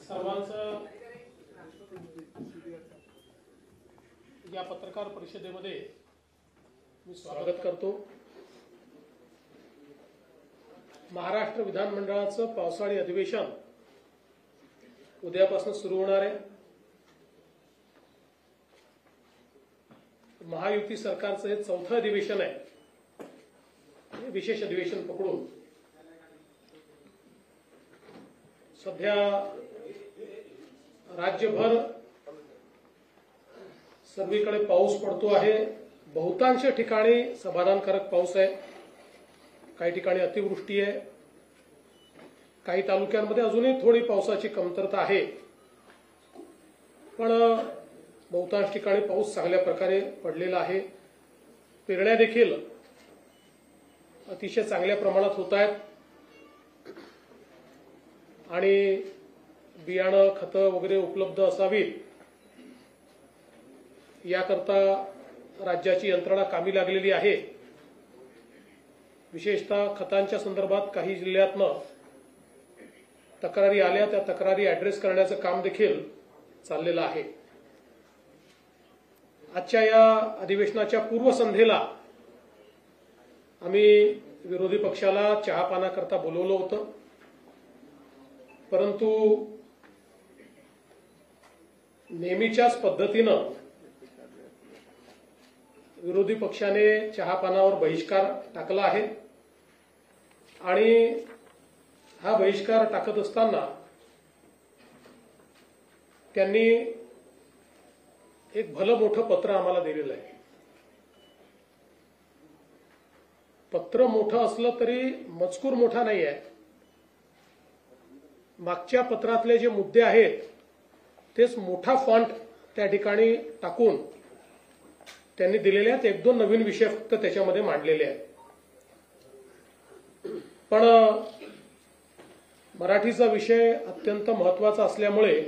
सर्वांचं या पत्रकार परिषदेमध्ये मी स्वागत करतो। महाराष्ट्र विधानमंडळाचं पावसाळी अधिवेशन उद्यापासून सुरू होणार आहे। महायुती सरकारचं हे चौथं अधिवेशन आहे, विशेष अधिवेशन पकडून। सध्या राज्यभर सर्वीकडे पाऊस पडतो आहे। बहुतांश ठिकाणी समाधानकारक पाऊस आहे, काही ठिकाणी अतिवृष्टी आहे, काही तालुक्यांमध्ये अजूनही थोडी पावसाची कमतरता आहे, पण बहुतांश ठिकाणी पाऊस चांगल्या प्रकारे पडलेला आहे। पेरण्या देखील अतिशय चांगल्या प्रमाणात होत आहेत आणि बियाणं खतं वगैरे उपलब्ध असावीत याकरता राज्याची यंत्रणा कामी लागलेली आहे। विशेषतः खतांच्या संदर्भात काही जिल्ह्यातनं तक्रारी आल्या, त्या तक्रारी ऍड्रेस करण्याचं काम देखील चाललेलं आहे। आजच्या या अधिवेशनाच्या पूर्वसंध्येला आम्ही विरोधी पक्षाला चहापानाकरता बोलवलं होतं, परंतु नेहमीच्याच पद्धतीनं विरोधी पक्षाने चहापानावर बहिष्कार टाकला आहे आणि हा बहिष्कार टाकत असताना त्यांनी एक भलं मोठं पत्र आम्हाला दिलेलं आहे। पत्र मोठं असलं तरी मजकूर मोठा नाही आहे। मागच्या पत्रातले जे मुद्दे आहेत तेच मोठा फॉन्ट त्या ठिकाणी टाकून त्यांनी दिलेले आहेत। एक दोन नवीन विषय फक्त त्याच्यामध्ये मांडलेले आहेत, पण मराठीचा विषय अत्यंत महत्वाचा असल्यामुळे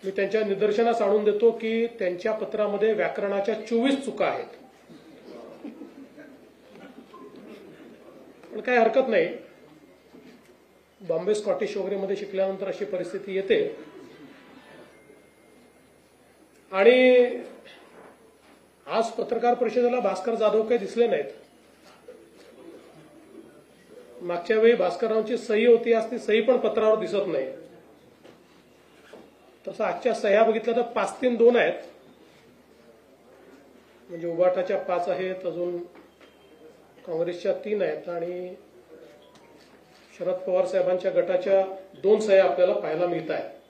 मी त्यांच्या निदर्शनास आणून देतो की त्यांच्या पत्रामध्ये व्याकरणाच्या 24 चुका आहेत, पण काही हरकत नाही। बॉम्बे स्कॉटिश वगैरे मध्ये शिकल्यानंतर अशी परिस्थिती येते। आणि आज पत्रकार परिषदेला भास्कर जाधव काही दिसले नाहीत। मागच्या वेळी भास्कररावांची सही होती, आज ती सही पण पत्रावर दिसत नाही। तसं आजच्या सह्या बघितल्या तर 5-3-2 आहेत, म्हणजे उबाटाच्या 5 आहेत, अजून काँग्रेसच्या 3 आहेत आणि शरद पवार साहेबांच्या गटाच्या 2 सह्या आपल्याला पाहायला मिळत आहेत।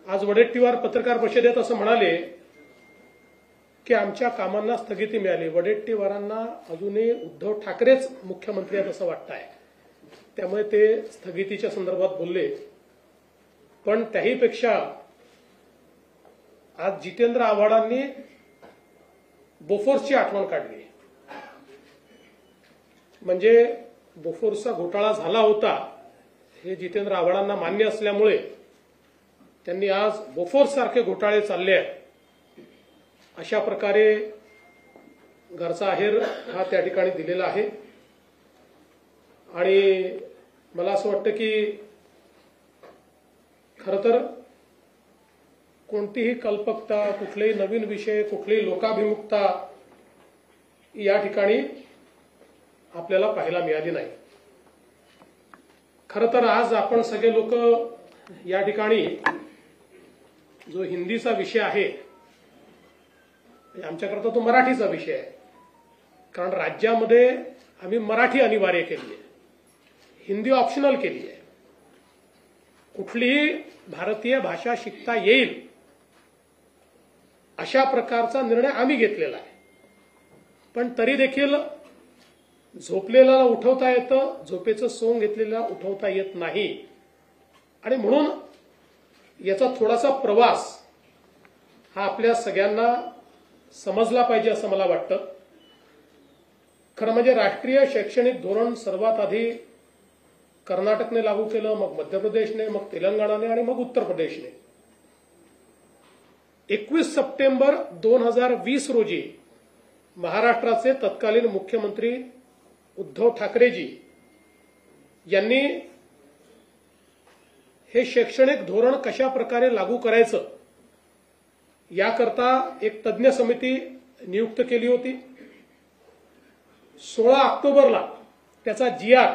आज वडेट्टीवार पत्रकार परिषदेत असं म्हणाले की आमच्या कामांना स्थगिती मिळाली। वडेट्टीवारांना अजूनही उद्धव ठाकरेच मुख्यमंत्री आहेत असं वाटत आहे, त्यामुळे ते स्थगितीच्या संदर्भात बोलले। पण त्याहीपेक्षा आज जितेंद्र आव्हाडांनी बोफोर्सची आठवण काढली। म्हणजे बोफोर्सचा घोटाळा झाला होता हे जितेंद्र आव्हाडांना मान्य असल्यामुळे त्यांनी आज बोफोर्स सारखे घोटाळे चालले आहेत अशा प्रकारे घरचा आहेर हा त्या ठिकाणी दिलेला आहे। आणि मला असं वाटतं की खरं तर कोणतीही कल्पकता, कुठलेही नवीन विषय, कुठलीही लोकाभिमुखता या ठिकाणी आपल्याला पाहायला मिळाली नाही। खरं तर आज आपण सगळे लोक या ठिकाणी जो हिंदीचा विषय आहे, आमच्याकरता तो मराठीचा विषय आहे, कारण राज्यामध्ये आम्ही मराठी अनिवार्य केली आहे, हिंदी ऑप्शनल केली आहे। कुठलीही भारतीय भाषा शिकता येईल अशा प्रकारचा निर्णय आम्ही घेतलेला आहे, पण तरी देखील झोपलेल्याला उठवता येतं, झोपेचं सोंग घेतलेल्याला उठवता येत नाही। आणि म्हणून याचा थोडासा प्रवास हा आपल्या सगळ्यांना समजला पाहिजे असं मला वाटतं। खरं म्हणजे राष्ट्रीय शैक्षणिक धोरण सर्वात आधी कर्नाटकने लागू केलं, मग मध्य प्रदेशने, मग तेलंगणाने आणि मग उत्तर प्रदेशने। 21 सप्टेंबर 2020 रोजी महाराष्ट्राचे तत्कालीन मुख्यमंत्री उद्धव ठाकरेजी यांनी हे शैक्षणिक धोरण कशा प्रकारे लागू करायचं याकरता एक तज्ज्ञ समिती नियुक्त केली होती. 16 ऑक्टोबरला त्याचा GR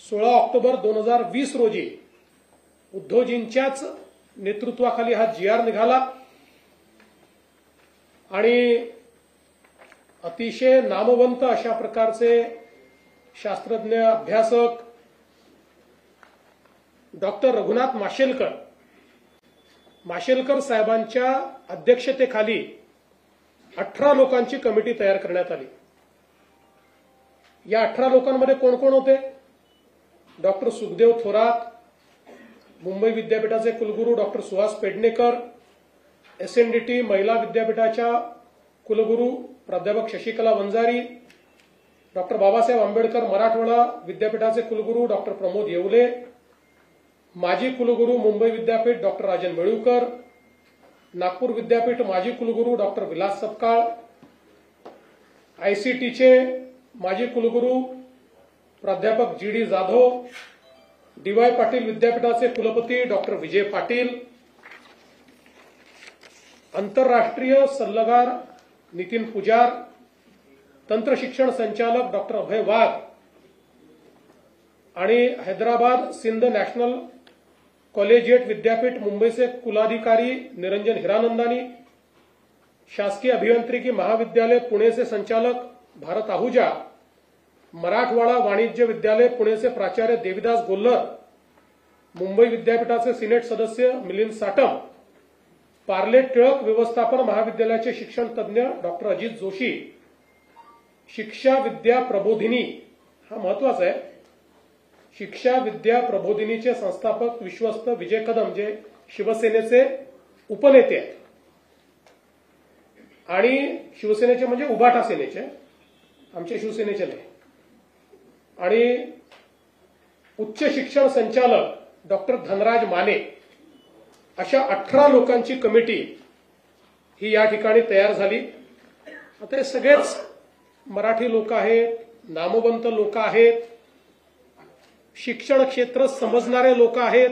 16 ऑक्टोबर 2020 रोजी उद्धवजींच्याच नेतृत्वाखाली हा GR निघाला आणि अतिशय नामवंत अशा प्रकारचे शास्त्रज्ञ अभ्यासक डॉक्टर रघुनाथ माशेलकर साहेबांच्या अध्यक्षतेखाली 18 लोकांची कमिटी तयार करण्यात आली. या 18 लोकांमध्ये कोण कोण होते? डॉक्टर सुखदेव थोरात, मुंबई विद्यापीठाचे कुलगुरू डॉक्टर सुहास पेडणेकर, SNDT महिला विद्यापीठाच्या कुलगुरू प्राध्यापक शशिकला वंजारी, डॉक्टर बाबासाहेब आंबेडकर मराठवाडा विद्यापीठाचे कुलगुरू डॉक्टर प्रमोद येवले, माजी कुलगुरू मुंबई विद्यापीठ डॉक्टर राजन वेळुकर, नागपूर विद्यापीठ माजी कुलगुरू डॉक्टर विलास सपकाळ, ICTचे माजी कुलगुरू प्राध्यापक GD जाधव, DY पाटील विद्यापीठाचे कुलपती डॉक्टर विजय पाटील, आंतरराष्ट्रीय सल्लागार नितीन पुजार, तंत्रशिक्षण संचालक डॉक्टर अभय वाघ आणि हैदराबाद सिंध नॅशनल कॉलेजिएट विद्यापीठ मुंबईचे कुलाधिकारी निरंजन हिरानंदानी, शासकीय अभियांत्रिकी महाविद्यालय पुणेचे संचालक भारत आहुजा, मराठवाडा वाणिज्य विद्यालय पुणेचे प्राचार्य देविदास गोल्हर, मुंबई विद्यापीठाचे सिनेट सदस्य मिलिंद साटम, पार्ले टिळक व्यवस्थापन महाविद्यालयाचे शिक्षण तज्ज्ञ डॉक्टर अजित जोशी, शिक्षा विद्या प्रबोधिनी हा महत्वाचा आहे, शिक्षा विद्या प्रबोधिनीचे संस्थापक विश्वस्त विजय कदम जे शिवसेनेचे उपनेते आहेत आणि शिवसेनेचे म्हणजे उभाटा सेनेचे, आमच्या शिवसेनेचे नाही, आणि उच्च शिक्षण संचालक डॉक्टर धनराज माने, अशा 18 लोकांची कमिटी ही या ठिकाणी तयार झाली. आता हे सगळेच मराठी लोक आहेत, नामवंत लोक आहेत, शिक्षण क्षेत्र समजणारे लोक आहेत.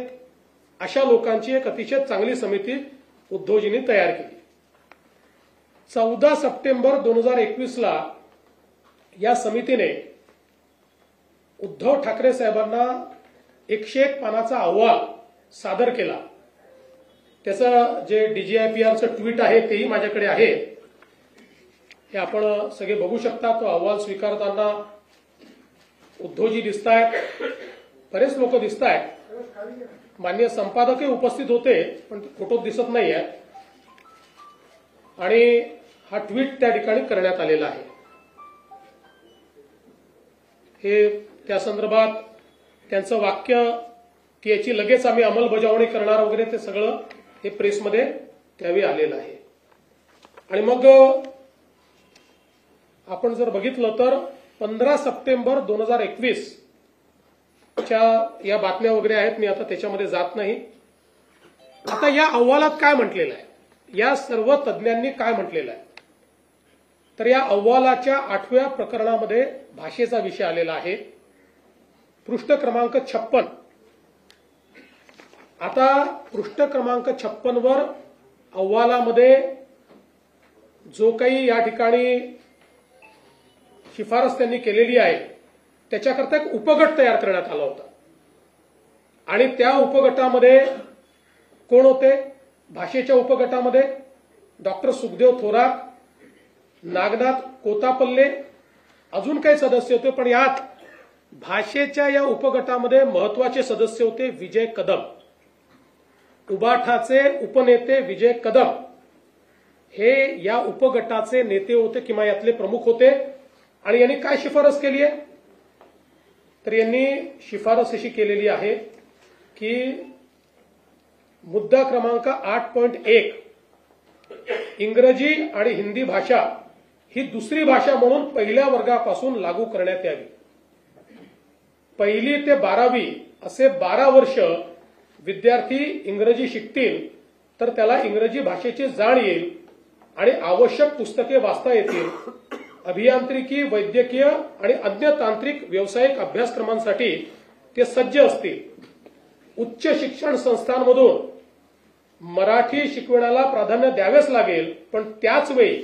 अशा लोकांची एक अतिशय चांगली समिती उद्धवजींनी तयार केली. 14 सप्टेंबर 2021ला या समितीने उद्धव ठाकरे साहेबांना 101 पानाचा अहवाल सादर केला. त्याचं जे DGIPRचं ट्विट आहे तेही माझ्याकडे आहे, हे आपण सगळे बघू शकता. तो अहवाल स्वीकारताना उद्धवजी दिसतायत, बरेच लोक दिसतायत, माननीय संपादकही उपस्थित होते पण फोटो दिसत नाही आहेत, आणि हा ट्विट त्या ठिकाणी करण्यात आलेला आहे. हे त्या संदर्भात त्यांचं वाक्य की याची लगेच आम्ही अंमलबजावणी करणार वगैरे ते सगळं हे प्रेसमध्ये त्यावेळी आलेलं आहे. आणि मग आपण जर बघितलं तर 15 सप्टेंबर 2021 च्या या बातम्या वगैरे आहेत, मी आता त्याच्यामध्ये जात नाही. आता या अहवालात काय म्हटलेलं आहे, या सर्व तज्ज्ञांनी काय म्हटलेलं आहे, तर या अहवालाच्या 8व्या प्रकरणामध्ये भाषेचा विषय आलेला आहे, पृष्ठ क्रमांक 56. आता पृष्ठ क्रमांक 56 वर अहवालामध्ये जो काही या ठिकाणी शिफारस त्यांनी केलेली आहे त्याच्याकरता एक उपगट तयार करण्यात आला होता, आणि त्या उपगटामध्ये कोण होते? भाषेच्या उपगटामध्ये डॉक्टर सुखदेव थोरात, नागनाथ कोतापल्ले, अजून काही सदस्य होते, पण यात भाषेच्या या उपगटामध्ये महत्वाचे सदस्य होते विजय कदम, उबाठाचे उपनेते विजय कदम हे या उपगटाचे नेते होते किंवा यातले प्रमुख होते. आणि यांनी काय शिफारस केली आहे, तर यांनी शिफारस अशी केलेली आहे की मुद्दा क्रमांक 8.1 इंग्रजी आणि हिंदी भाषा ही दुसरी भाषा म्हणून पहिल्या वर्गापासून लागू करण्यात यावी. 1ली ते 12वी असे 12 वर्ष विद्यार्थी इंग्रजी शिकतील तर त्याला इंग्रजी भाषेची जाण येईल आणि आवश्यक पुस्तके वाचता येतील. अभियांत्रिकी, वैद्यकीय आणि अन्य तांत्रिक व्यावसायिक अभ्यासक्रमांसाठी ते सज्ज असतील. उच्च शिक्षण संस्थांमधून मराठी शिकवण्याला प्राधान्य द्यावेच लागेल, पण त्याच वेळी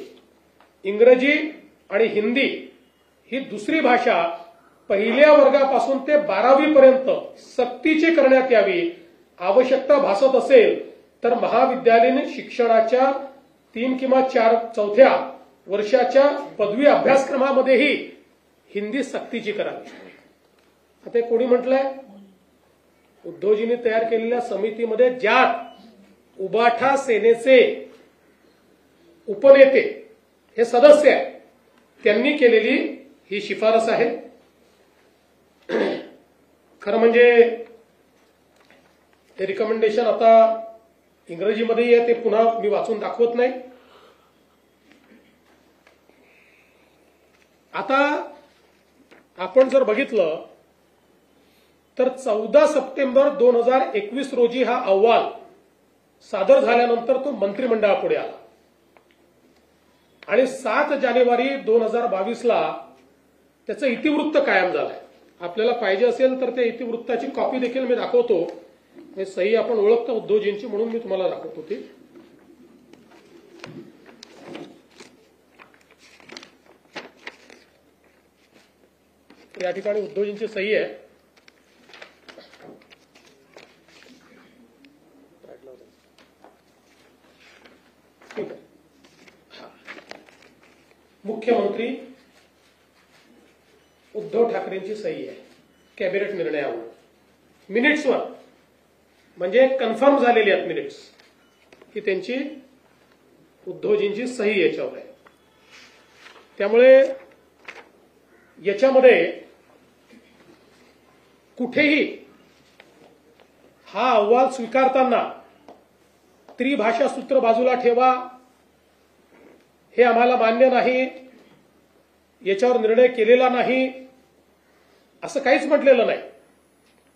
इंग्रजी आणि हिंदी ही दुसरी भाषा पहिल्या वर्गापासून ते 12वी पर्यंत सक्तीची करण्यात यावी. आवश्यकता भासत असेल तर महाविद्यालयीन शिक्षणाच्या 3 किंवा 4 चौथ्या वर्षाच्या पदवी अभ्यासक्रमामध्येही हिंदी सक्तीची करावी. आता कोणी म्हटलंय, उद्धवजींनी तयार केलेल्या समितीमध्ये ज्यात उबाठा सेनेचे उपनेते हे सदस्य आहेत, त्यांनी केलेली ही शिफारस आहे. खरं म्हणजे हे रिकमेंडेशन आता इंग्रजीमध्येही आहे, ते पुन्हा मी वाचून दाखवत नाही. आता आपण जर बघितलं तर 14 सप्टेंबर 2021 रोजी हा अहवाल सादर झाल्यानंतर तो मंत्रिमंडळापुढे आला आणि 7 जानेवारी 2022ला त्याचं इतिवृत्त कायम झालंय. आपल्याला पाहिजे असेल तर त्या इतिवृत्ताची कॉपी देखील मी दाखवतो. हे सही आपण ओळखतो उद्धवजींची, म्हणून मी तुम्हाला दाखवतो ती. या ठिकाणी उद्धवजींची सही आहे. ठीक आहे. मुख्यमंत्री उद्धव ठाकरेंची सही आहे कॅबिनेट निर्णयावर, मिनिट्सवर, म्हणजे कन्फर्म झालेली आहेत मिनिट्स, ही त्यांची उद्धवजींची सही याच्यावर आहे. त्यामुळे याच्यामध्ये कुठेही हा अहवाल स्वीकारताना त्रिभाषा सूत्र बाजूला ठेवा, हे आम्हाला मान्य नाही, याच्यावर निर्णय केलेला नाही, असं काहीच म्हटलेलं नाही.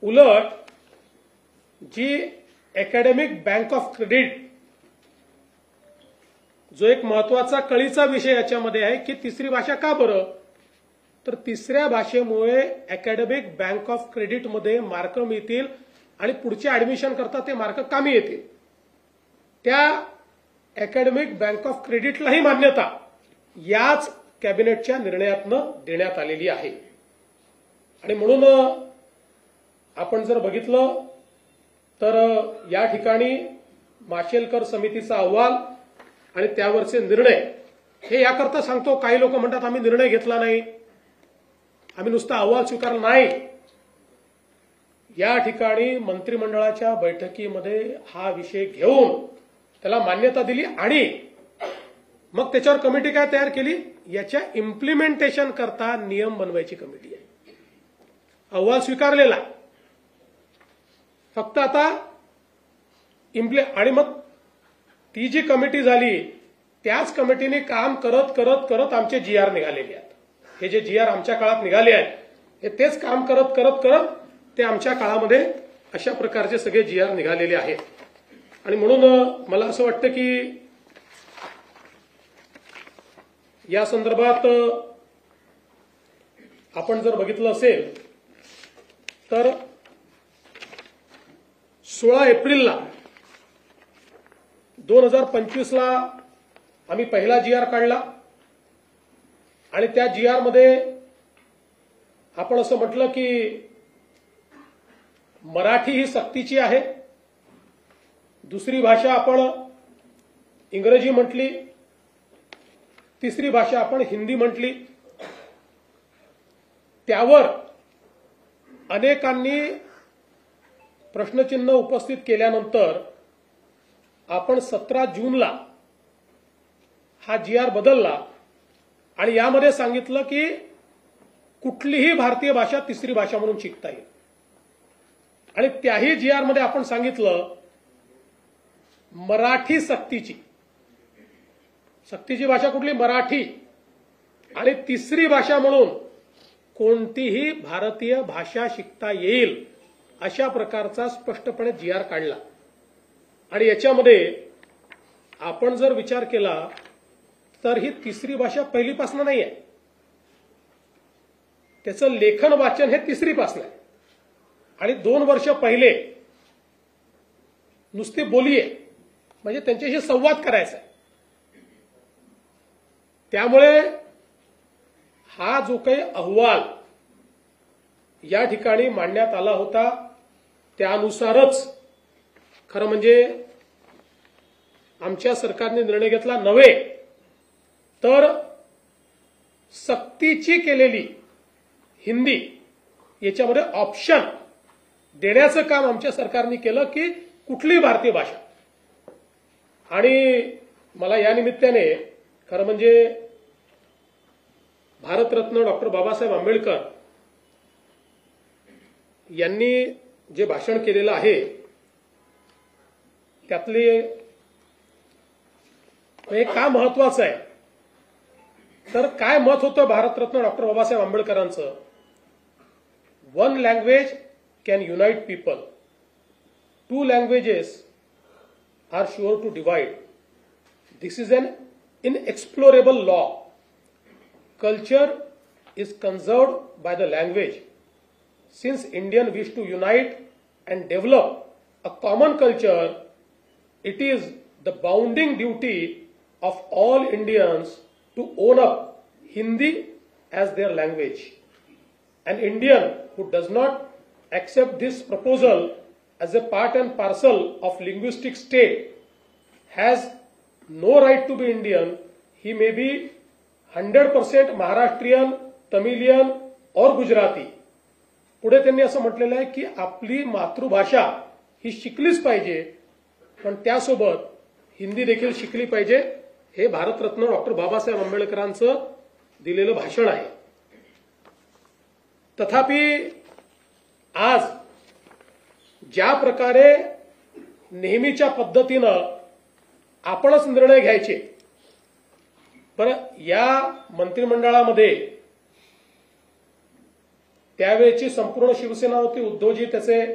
उलट जी अकॅडमिक बँक ऑफ क्रेडिट, जो एक महत्वाचा कळीचा विषय याच्यामध्ये आहे की तिसरी भाषा का बरं, तर तिसऱ्या भाषेमुळे अकॅडमिक बँक ऑफ क्रेडिटमध्ये मार्क मिळतील आणि पुढच्या ऍडमिशन करता ते मार्क कामी येतील. त्या अकॅडमिक बँक ऑफ क्रेडिटलाही मान्यता याच कॅबिनेटच्या निर्णयातनं देण्यात आलेली आहे. आणि म्हणून आपण जर बघितलं तर या ठिकाणी माशेलकर समितीचा अहवाल आणि त्यावरचे निर्णय हे याकरता सांगतो. काही लोक म्हणतात आम्ही निर्णय घेतला नाही, आम्ही नुसता अहवाल स्वीकारला नाही. या ठिकाणी मंत्रिमंडळाच्या बैठकीमध्ये हा विषय घेऊन त्याला मान्यता दिली आणि मग त्याच्यावर कमिटी काय तयार केली, याच्या इम्प्लिमेंटेशन करता नियम बनवायची कमिटी आहे. अहवाल स्वीकारलेला आहे, फक्त आता आणि मग ती जी कमिटी झाली त्याच कमिटीने काम करत करत करत आमचे जीआर निघालेले आहेत. हे जे जीआर आमच्या काळात निघाले आहेत हे तेच काम करत करत करत ते आमच्या काळामध्ये अशा प्रकारचे सगळे जीआर निघालेले आहेत. आणि म्हणून मला असं वाटतं की या संदर्भात आपण जर बघितलं असेल तर 16 एप्रिलला 2025ला आम्ही पहिला जीआर काढला आणि त्या जीआर मध्ये आपण असं म्हटलं की मराठी ही सक्तीची आहे, दुसरी भाषा आपण इंग्रजी म्हटली, तिसरी भाषा आपण हिंदी म्हटली. त्यावर अनेकांनी प्रश्नचिन्ह उपस्थित केल्यानंतर आपण 17 जूनला हा जीआर बदलला आणि यामध्ये सांगितलं की कुठलीही भारतीय भाषा तिसरी भाषा म्हणून शिकता येईल. आणि त्याही जीआर मध्ये आपण सांगितलं मराठी सक्तीची भाषा कुठली, मराठी, आणि तिसरी भाषा म्हणून कोणतीही भारतीय भाषा शिकता येईल अशा प्रकारचा स्पष्टपणे जीआर काढला. आणि याच्यामध्ये आपण जर विचार केला तर ही तिसरी भाषा पहिलीपासून नाही आहे, त्याचं लेखन वाचन हे तिसरीपासून आहे. आणि 2 वर्ष पहिले नुसती बोली आहे, म्हणजे त्यांच्याशी संवाद करायचा आहे. त्यामुळे हा जो काही अहवाल या ठिकाणी मांडण्यात आला होता त्यानुसारच खरं म्हणजे आमच्या सरकारने निर्णय घेतला नव्हे तर सक्तीची केलेली हिंदी याच्यामध्ये ऑप्शन देण्याचं काम आमच्या सरकारने केलं की कुठलीही भारतीय भाषा. आणि मला या निमित्ताने खरं म्हणजे भारतरत्न डॉक्टर बाबासाहेब आंबेडकर यांनी जे भाषण केलेलं आहे त्यातले हे का महत्वाचं आहे तर काय मत होतं भारतरत्न डॉक्टर बाबासाहेब आंबेडकरांचं, one language can unite people, two languages are sure to divide, this is an inexplorable law, culture is conserved by the language, since Indian wish to unite and develop a common culture, it is the bounden duty of all Indians to own up Hindi as their language. An Indian who does not accept this proposal as a part and parcel of linguistic state has no right to be Indian. He may be 100% Maharashtrian, Tamilian or Gujarati. पुढे त्यांनी असं म्हटलेलं आहे की आपली मातृभाषा ही शिकलीच पाहिजे पण त्यासोबत हिंदी देखील शिकली पाहिजे. हे भारतरत्न डॉक्टर बाबासाहेब आंबेडकरांचं दिलेलं भाषण आहे. तथापि आज ज्या प्रकारे नेहमीच्या पद्धतीनं आपणच निर्णय घ्यायचे, पण या मंत्रिमंडळामध्ये त्यावेळेची संपूर्ण शिवसेना होती, उद्धवजी त्याचे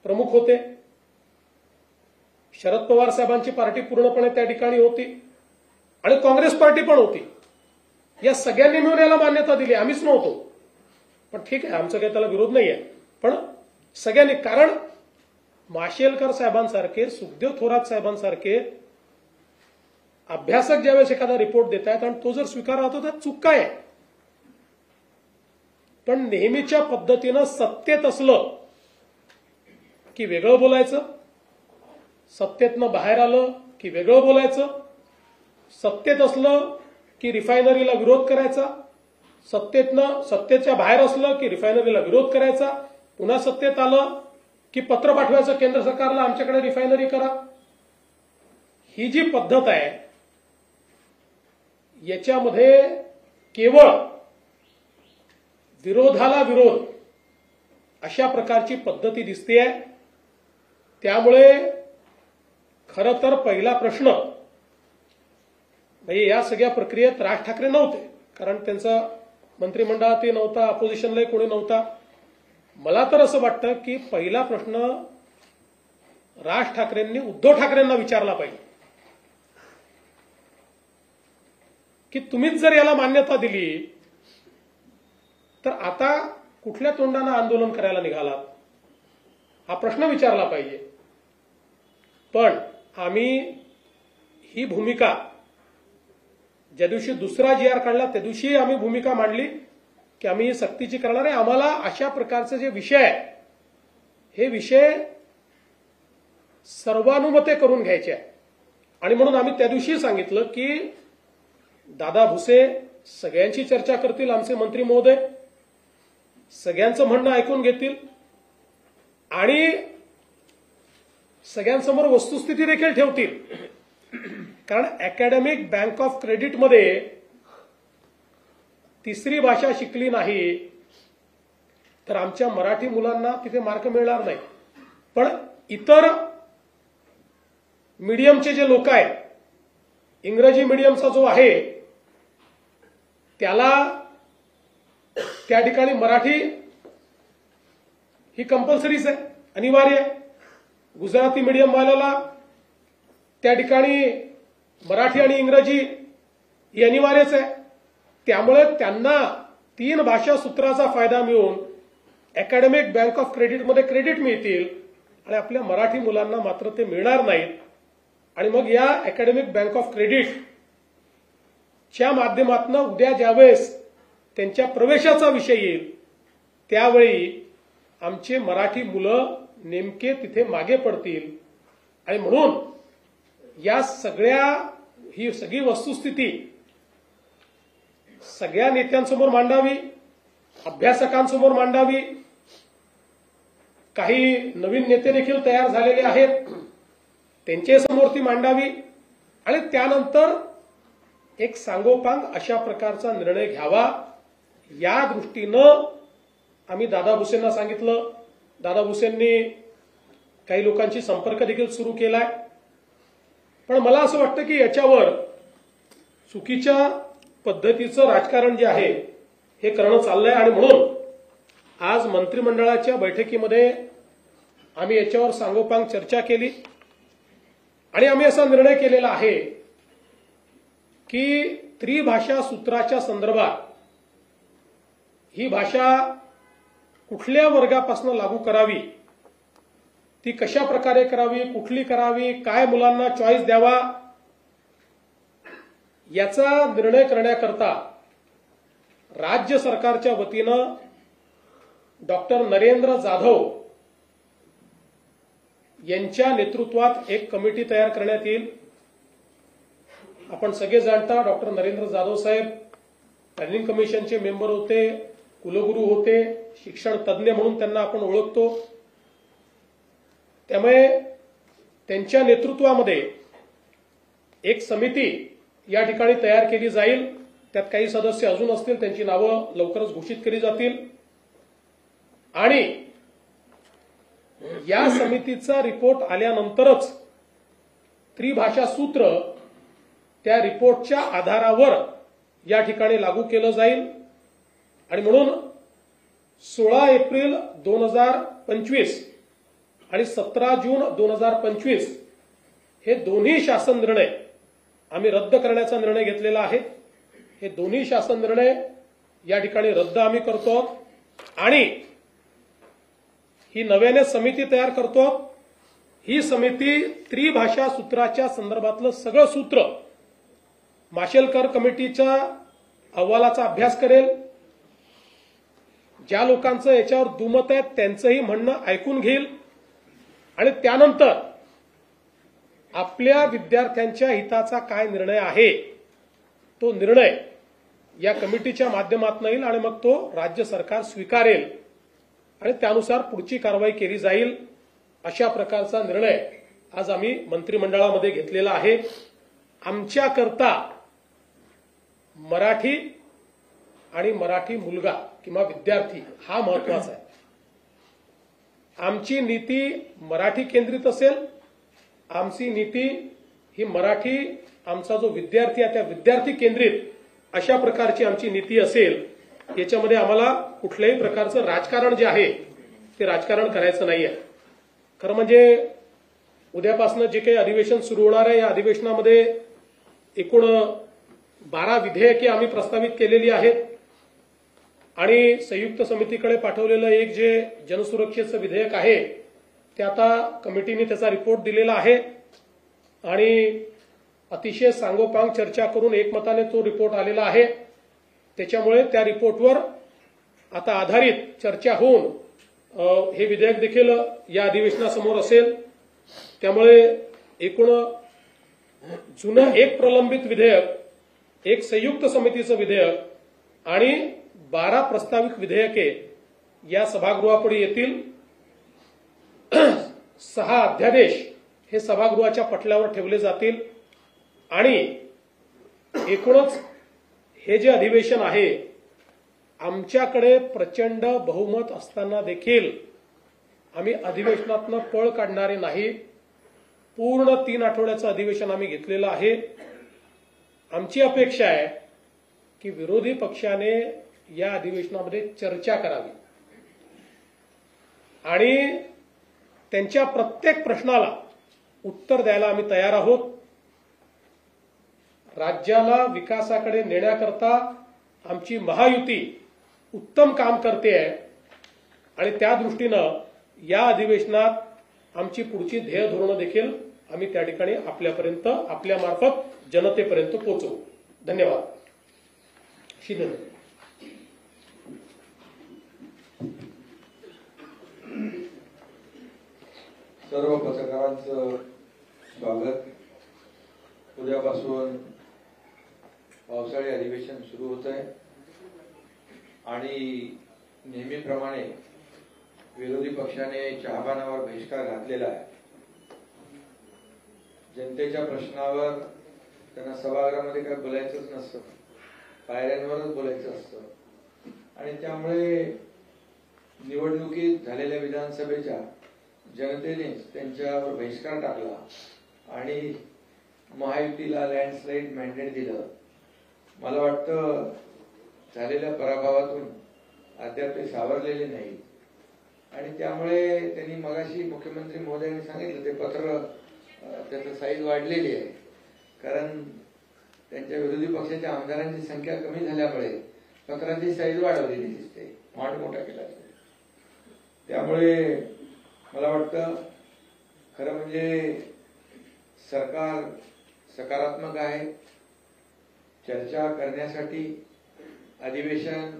प्रमुख होते, शरद पवार साहेबांची पार्टी पूर्णपणे त्या ठिकाणी होती आणि काँग्रेस पार्टी पण होती. या सगळ्यांनी मिळून याला मान्यता दिली, आम्हीच नव्हतो. पण ठीक आहे, आमचा काही त्याला विरोध नाही आहे, पण सगळ्यांनी, कारण माशेलकर साहेबांसारखे, सुखदेव थोरात साहेबांसारखे अभ्यासक ज्यावेळेस एखादा रिपोर्ट देत आहेत आणि तो जर स्वीकारला होता तर चूक काय आहे. पण नेहमीच्या पद्धतीनं सत्तेत असलं की वेगळं बोलायचं, सत्तेतनं बाहेर आलं की वेगळं बोलायचं, सत्तेत असलं की रिफायनरीला विरोध करायचा, सत्तेच्या बाहेर असलं की रिफायनरीला विरोध करायचा, पुन्हा सत्तेत आलं की पत्र पाठवायचं केंद्र सरकारला आमच्याकडे रिफायनरी करा. ही जी पद्धत आहे याच्यामध्ये केवळ विरोधाला विरोध अशा प्रकारची पद्धती दिसते आहे. त्यामुळे खरं तर पहिला प्रश्न म्हणजे या सगळ्या प्रक्रियेत राज ठाकरे नव्हते, कारण त्यांचा मंत्रिमंडळातही नव्हता, अपोजिशनलाही कोणी नव्हता. मला तर असं वाटतं की पहिला प्रश्न राज ठाकरेंनी उद्धव ठाकरेंना विचारला पाहिजे की तुम्हीच जर याला मान्यता दिली तर आता कुठल्या तोंडानं आंदोलन करायला निघालात, हा प्रश्न विचारला पाहिजे. पण आम्ही ही भूमिका ज्या दिवशी दुसरा GR काढला त्या दिवशी आम्ही भूमिका मांडली की आम्ही सक्तीची करणार आहे. आम्हाला अशा प्रकारचे जे विषय आहे हे विषय सर्वानुमते करून घ्यायचे आहे. आणि म्हणून आम्ही त्या दिवशी सांगितलं की दादा भुसे सगळ्यांची चर्चा करतील, आमचे मंत्री महोदय सगळ्यांचं म्हणणं ऐकून घेतील आणि सगळ्यांसमोर वस्तुस्थिती देखील ठेवतील. कारण अकॅडमिक बँक ऑफ क्रेडिटमध्ये तिसरी भाषा शिकली नाही तर आमच्या मराठी मुलांना तिथे मार्क मिळणार नाही. पण इतर मीडियमचे जे लोक आहेत, इंग्रजी मीडियमचा जो आहे त्याला त्या ठिकाणी मराठी ही कंपल्सरीच आहे, अनिवार्य आहे. गुजराती मीडियम वाल्याला त्या ठिकाणी मराठी आणि इंग्रजी ही अनिवार्यच आहे. त्यामुळे त्यांना 3 भाषा सूत्राचा फायदा मिळून अकॅडमिक बँक ऑफ क्रेडिटमध्ये क्रेडिट मिळतील आणि आपल्या मराठी मुलांना मात्र ते मिळणार नाहीत. आणि मग या अकॅडमिक बँक ऑफ क्रेडिटच्या माध्यमातून उद्या ज्यावेळेस त्यांच्या प्रवेशाचा विषय येईल त्यावेळी आमचे मराठी मुलं नेमके तिथे मागे पडतील. आणि म्हणून या ही सगळी वस्तुस्थिती सगळ्या नेत्यांसमोर मांडावी, अभ्यासकांसमोर मांडावी. काही नवीन नेते देखील तयार झालेले आहेत, त्यांच्या समोर ती मांडावी आणि त्यानंतर एक सांगोपांग अशा प्रकारचा निर्णय घ्यावा. या दृष्टीनं आम्ही दादा भुसेंना सांगितलं. दादा भुसेंनी काही लोकांशी संपर्क देखील सुरू केलाय. पण मला असं वाटतं की याच्यावर चुकीच्या पद्धतीचं राजकारण जे आहे हे करणं चाललंय. आणि म्हणून आज मंत्रिमंडळाच्या बैठकीमध्ये आम्ही याच्यावर सांगोपांग चर्चा केली आणि आम्ही असा निर्णय केलेला आहे की त्रिभाषा सूत्राच्या संदर्भात ही भाषा कुठल्या वर्गापासून लागू करावी, ती कशा प्रकारे करावी, कुठली करावी, काय मुलांना चॉईस द्यावा, याचा निर्णय करण्याकरता राज्य सरकारच्या वतीनं डॉक्टर नरेंद्र जाधव यांच्या नेतृत्वात एक कमिटी तयार करण्यात येईल. आपण सगळे जाणता डॉक्टर नरेंद्र जाधव साहेब प्लॅनिंग कमिशनचे मेंबर होते, कुलगुरू होते, शिक्षण तज्ज्ञ म्हणून त्यांना आपण ओळखतो. त्यामुळे त्यांच्या नेतृत्वामध्ये एक समिती या ठिकाणी तयार केली जाईल. त्यात काही सदस्य अजून असतील, त्यांची नावं लवकरच घोषित केली जातील. आणि या समितीचा रिपोर्ट आल्यानंतरच त्रिभाषा सूत्र त्या रिपोर्टच्या आधारावर या ठिकाणी लागू केलं जाईल. आणि म्हणून 16 एप्रिल 2025 आणि 17 जून 2025 हे दोन्ही शासन निर्णय आम्ही रद्द करण्याचा निर्णय घेतलेला आहे. हे दोन्ही शासन निर्णय या ठिकाणी रद्द आम्ही करतो आणि ही नव्याने समिती तयार करतो. ही समिती त्रिभाषा सूत्राच्या संदर्भातलं सगळं सूत्र माशेलकर कमिटीच्या अहवालाचा अभ्यास करेल. ज्या लोकांचं याच्यावर दुमत आहे त्यांचंही म्हणणं ऐकून घेईल आणि त्यानंतर आपल्या विद्यार्थ्यांच्या हिताचा काय निर्णय आहे तो निर्णय या कमिटीच्या माध्यमातून येईल आणि मग तो राज्य सरकार स्वीकारेल आणि त्यानुसार पुढची कारवाई केली जाईल. अशा प्रकारचा निर्णय आज आम्ही मंत्रिमंडळामध्ये घेतलेला आहे. आमच्याकरता मराठी आणि मराठी मुलगा किंवा विद्यार्थी हा महत्वाचा आहे. आमची नीती मराठी केंद्रित असेल. आमची नीती ही मराठी, आमचा जो विद्यार्थी आहे त्या विद्यार्थी केंद्रित अशा प्रकारची आमची नीती असेल. याच्यामध्ये आम्हाला कुठल्याही प्रकारचं राजकारण जे आहे ते राजकारण करायचं नाही आहे. खरं म्हणजे उद्यापासून जे काही अधिवेशन सुरू होणार आहे या अधिवेशनामध्ये एकूण 12 विधेयके आम्ही प्रस्तावित केलेली आहेत आणि संयुक्त समितीकडे पाठवलेलं एक जे जनसुरक्षेचं विधेयक आहे ते आता कमिटीने त्याचा रिपोर्ट दिलेला आहे आणि अतिशय सांगोपांग चर्चा करून एकमताने तो रिपोर्ट आलेला आहे. त्याच्यामुळे त्या रिपोर्टवर आता आधारित चर्चा होऊन हे विधेयक देखील या अधिवेशनासमोर असेल. त्यामुळे एकूण जुनं एक प्रलंबित विधेयक, एक संयुक्त समितीचं विधेयक आणि 12 प्रस्तावित विधेयके या सभागृहापुढे येतील. 6 अध्यादेश हे सभागृहाच्या पटलावर ठेवले जातील आणि एकूणच हे जे अधिवेशन आहे आमच्याकडे प्रचंड बहुमत असताना देखील आम्ही अधिवेशनातनं पळ काढणारे नाही. पूर्ण 3 आठवड्याचं अधिवेशन आम्ही घेतलेलं आहे. आमची अपेक्षा आहे की विरोधी पक्षाने या अधिवेशनामध्ये चर्चा करावी आणि त्यांच्या प्रत्येक प्रश्नाला उत्तर द्यायला आम्ही तयार आहोत. राज्याला विकासाकडे नेण्याकरता आमची महायुती उत्तम काम करते आहे आणि त्या दृष्टीनं या अधिवेशनात आमची पुढची ध्येय धोरणं देखील आम्ही त्या ठिकाणी आपल्यापर्यंत आपल्या मार्फत जनतेपर्यंत पोहोचवू. धन्यवाद. शिंदे. सर्व पत्रकारांचं स्वागत. उद्यापासून पावसाळी अधिवेशन सुरू होत आहे आणि नेहमीप्रमाणे विरोधी पक्षाने चहापानावर बहिष्कार घातलेला आहे. जनतेच्या प्रश्नावर त्यांना सभागृहामध्ये काय बोलायचंच नसतं, पायऱ्यांवरच बोलायचं असतं आणि त्यामुळे निवडणुकीत झालेल्या विधानसभेच्या जनतेने त्यांच्यावर बहिष्कार टाकला आणि महायुतीला लँडस्लाईड मॅन्डेट दिलं. मला वाटतं झालेल्या पराभवातून अद्याप ते सावरलेले नाही आणि त्यामुळे त्यांनी मगाशी मुख्यमंत्री महोदयांनी सांगितलं ते पत्र त्याचं साईज वाढलेली आहे, कारण त्यांच्या विरोधी पक्षाच्या आमदारांची संख्या कमी झाल्यामुळे पत्राची साईज वाढवलेली दिसते, मांड मोठा केला. त्यामुळे मला वाटतं खरं म्हणजे सरकार सकारात्मक आहे. चर्चा करण्यासाठी अधिवेशन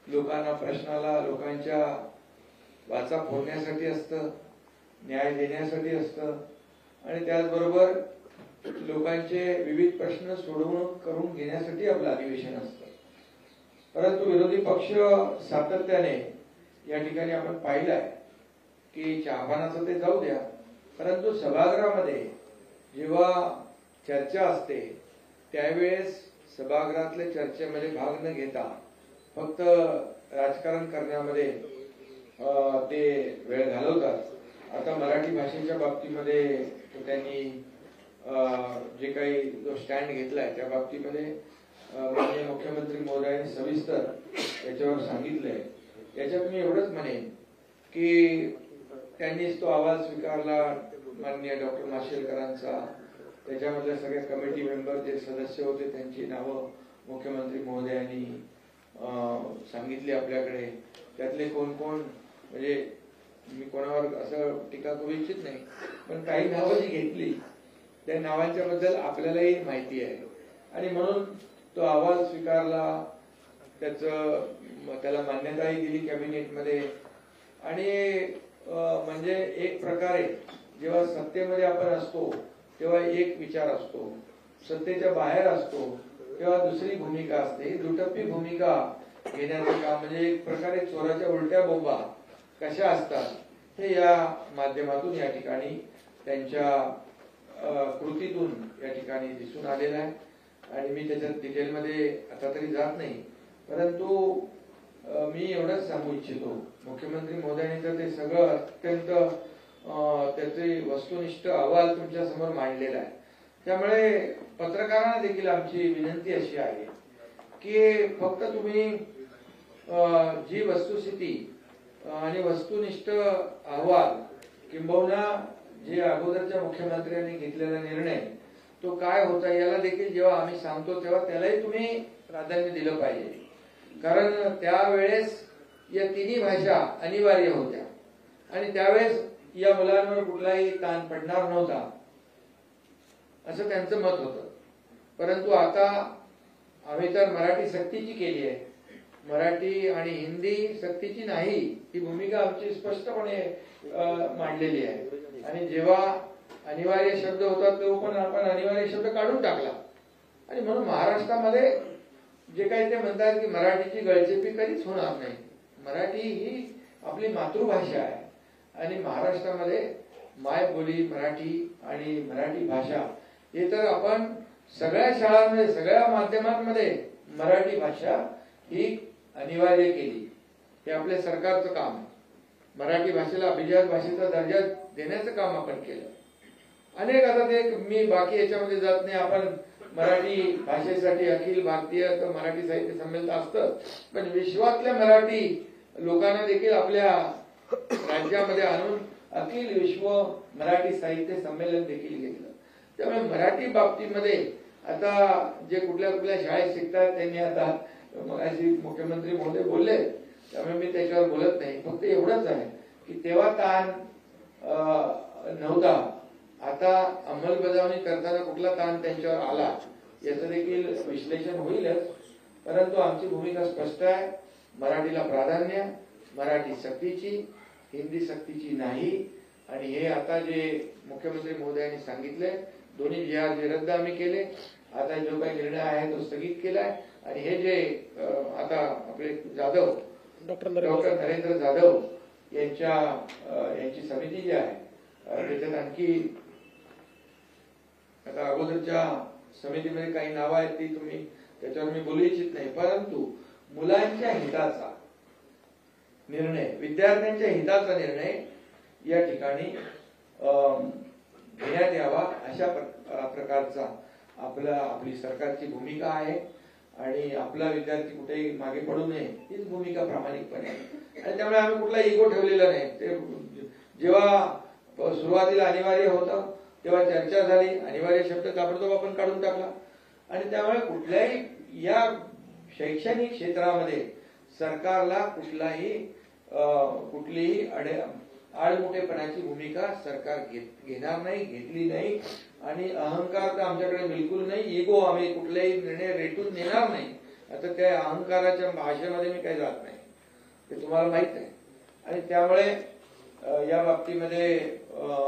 लोकांना प्रश्नाला लोकांच्या वाचा फोडण्यासाठी असतं, न्याय देण्यासाठी असतं आणि त्याचबरोबर लोकांचे विविध प्रश्न सोडवणूक करून घेण्यासाठी आपलं अधिवेशन असतं. परंतु विरोधी पक्ष सातत्याने या ठिकाणी आपण पाहिलंय की चहापानाचं ते जाऊ द्या, परंतु सभागृहामध्ये जेव्हा चर्चा असते त्यावेळेस सभागृहातल्या चर्चेमध्ये भाग न घेता फक्त राजकारण करण्यामध्ये ते वेळ घालवतात. आता मराठी भाषेच्या बाबतीमध्ये त्यांनी जे काही जो स्टँड घेतलाय त्या बाबतीमध्ये माननीय मुख्यमंत्री महोदयांनी सविस्तर याच्यावर सांगितलंय. याच्यात मी एवढंच म्हणेन की त्यांनीच तो आवाज स्वीकारला माननीय डॉक्टर माशेलकरांचा, त्याच्यामधल्या सगळ्या कमिटी मेंबर जे सदस्य होते त्यांची नावं मुख्यमंत्री महोदयांनी सांगितली आपल्याकडे. त्यातले कोण कोण म्हणजे मी कोणावर असं टीका करू इच्छित नाही, पण काही नावं जी घेतली त्या नावांच्या बद्दल आपल्यालाही माहिती आहे आणि म्हणून तो अहवाल स्वीकारला, त्याला मान्यताही दिली कॅबिनेटमध्ये आणि म्हणजे एक प्रकारे जेव्हा सत्तेमध्ये आपण असतो तेव्हा एक विचार असतो, सत्तेच्या बाहेर असतो तेव्हा दुसरी भूमिका असते. दुटप्पी भूमिका घेण्याचं काम म्हणजे एक प्रकारे चोराच्या उलट्या बोंबा कशा असतात हे या माध्यमातून या ठिकाणी त्यांच्या कृतीतून या ठिकाणी दिसून आलेलं आहे आणि मी त्याच्यात डिटेलमध्ये आता तरी जात नाही. परंतु मी एवढंच सांगू इच्छितो, मुख्यमंत्री महोदयांनी तर ते सगळं अत्यंत त्याचे वस्तुनिष्ठ अहवाल तुमच्या समोर मांडलेला आहे. त्यामुळे पत्रकारांना देखील आमची विनंती अशी आहे की फक्त तुम्ही जी वस्तुस्थिती आणि वस्तुनिष्ठ अहवाल किंबहुना जे अगोदरच्या मुख्यमंत्र्यांनी घेतलेला निर्णय तो काय होता याला देखील जेव्हा आम्ही सांगतो तेव्हा त्यालाही तुम्ही प्राधान्य दिलं पाहिजे, कारण त्यावेळेस या तिन्ही भाषा अनिवार्य होत्या आणि त्यावेळेस या मुलांवर कुठलाही ताण पडणार नव्हता असं त्यांचं मत होतं. परंतु आता आम्ही तर मराठी सक्तीची केली आहे, मराठी आणि हिंदी सक्तीची नाही ही भूमिका आमची स्पष्टपणे मांडलेली आहे आणि जेव्हा अनिवार्य शब्द होता तो पण आपण अनिवार्य शब्द काढून टाकला आणि म्हणून महाराष्ट्रामध्ये जे काही ते म्हणतात की मराठीची गळचेपी कधीच होणार नाही. मराठी ही आपली मातृभाषा आहे आणि महाराष्ट्रामध्ये मायबोली मराठी आणि मराठी भाषा हे तर आपण सगळ्या शाळांमध्ये सगळ्या माध्यमांमध्ये मराठी भाषा ही अनिवार्य केली. हे आपल्या सरकारचं काम आहे. मराठी भाषेला अभिजात भाषेचा दर्जा देण्याचं काम आपण केलं. अनेक आता ते मी बाकी याच्यामध्ये जात नाही. आपण मराठी भाषेसाठी अखिल भारतीय मराठी साहित्य संमेलन असतं, पण विश्वातल्या मराठी लोकांना देखील आपल्या राज्यामध्ये आणून अखिल विश्व मराठी साहित्य संमेलन देखील घेतलं. त्यामुळे मराठी बाबतीमध्ये आता जे कुठल्या कुठल्या शाळेत शिकतात त्यांनी आता मगाशी मुख्यमंत्री महोदय बोलले त्यामुळे मी त्याच्यावर बोलत नाही. फक्त एवढंच आहे की तेव्हा ताण नव्हता, आता अंमलबजावणी करताना कुठला ताण त्यांच्यावर आला याचं देखील विश्लेषण होईलच. परंतु आमची भूमिका स्पष्ट आहे. मराठीला प्राधान्य, मराठी सक्तीची, हिंदी सक्तीची नाही. आणि हे आता जे मुख्यमंत्री महोदयांनी सांगितले, दोन्ही जे रद्द आम्ही केले, आता जो काही निर्णय आहे तो स्थगित केलाय. आणि हे जे आता आपले जाधव डॉक्टर नरेंद्र जाधव यांची समिती जी आहे त्याच्यात आणखी आता अगोदरच्या समितीमध्ये काही नावं आहेत ती तुम्ही त्याच्यावर मी बोलू इच्छित नाही. परंतु मुलांच्या हिताचा निर्णय, विद्यार्थ्यांच्या हिताचा निर्णय या ठिकाणी घेण्यात यावा अशा प्रकारचा आपली सरकारची भूमिका आहे. आणि आपला विद्यार्थी कुठेही मागे पडू नये हीच भूमिका प्रामाणिकपणे आहे. आणि त्यामुळे आम्ही कुठला इगो ठेवलेला नाही. ते जेव्हा सुरुवातीला अनिवार्य होतं तेव्हा चर्चा झाली, अनिवार्य शब्द ताबडतोब आपण काढून टाकला. आणि त्यामुळे कुठल्याही या शैक्षणिक क्षेत्रामध्ये सरकारला कुठलीही आडमुठेपणाची भूमिका सरकार घेणार नाही, घेतली नाही. आणि अहंकार तर आमच्याकडे बिलकुल नाही. इगो आम्ही कुठलाही निर्णय रेटून नेणार नाही. आता त्या अहंकाराच्या भाषेमध्ये मी काही जात नाही, ते तुम्हाला माहित आहे. आणि त्यामुळे या बाबतीमध्ये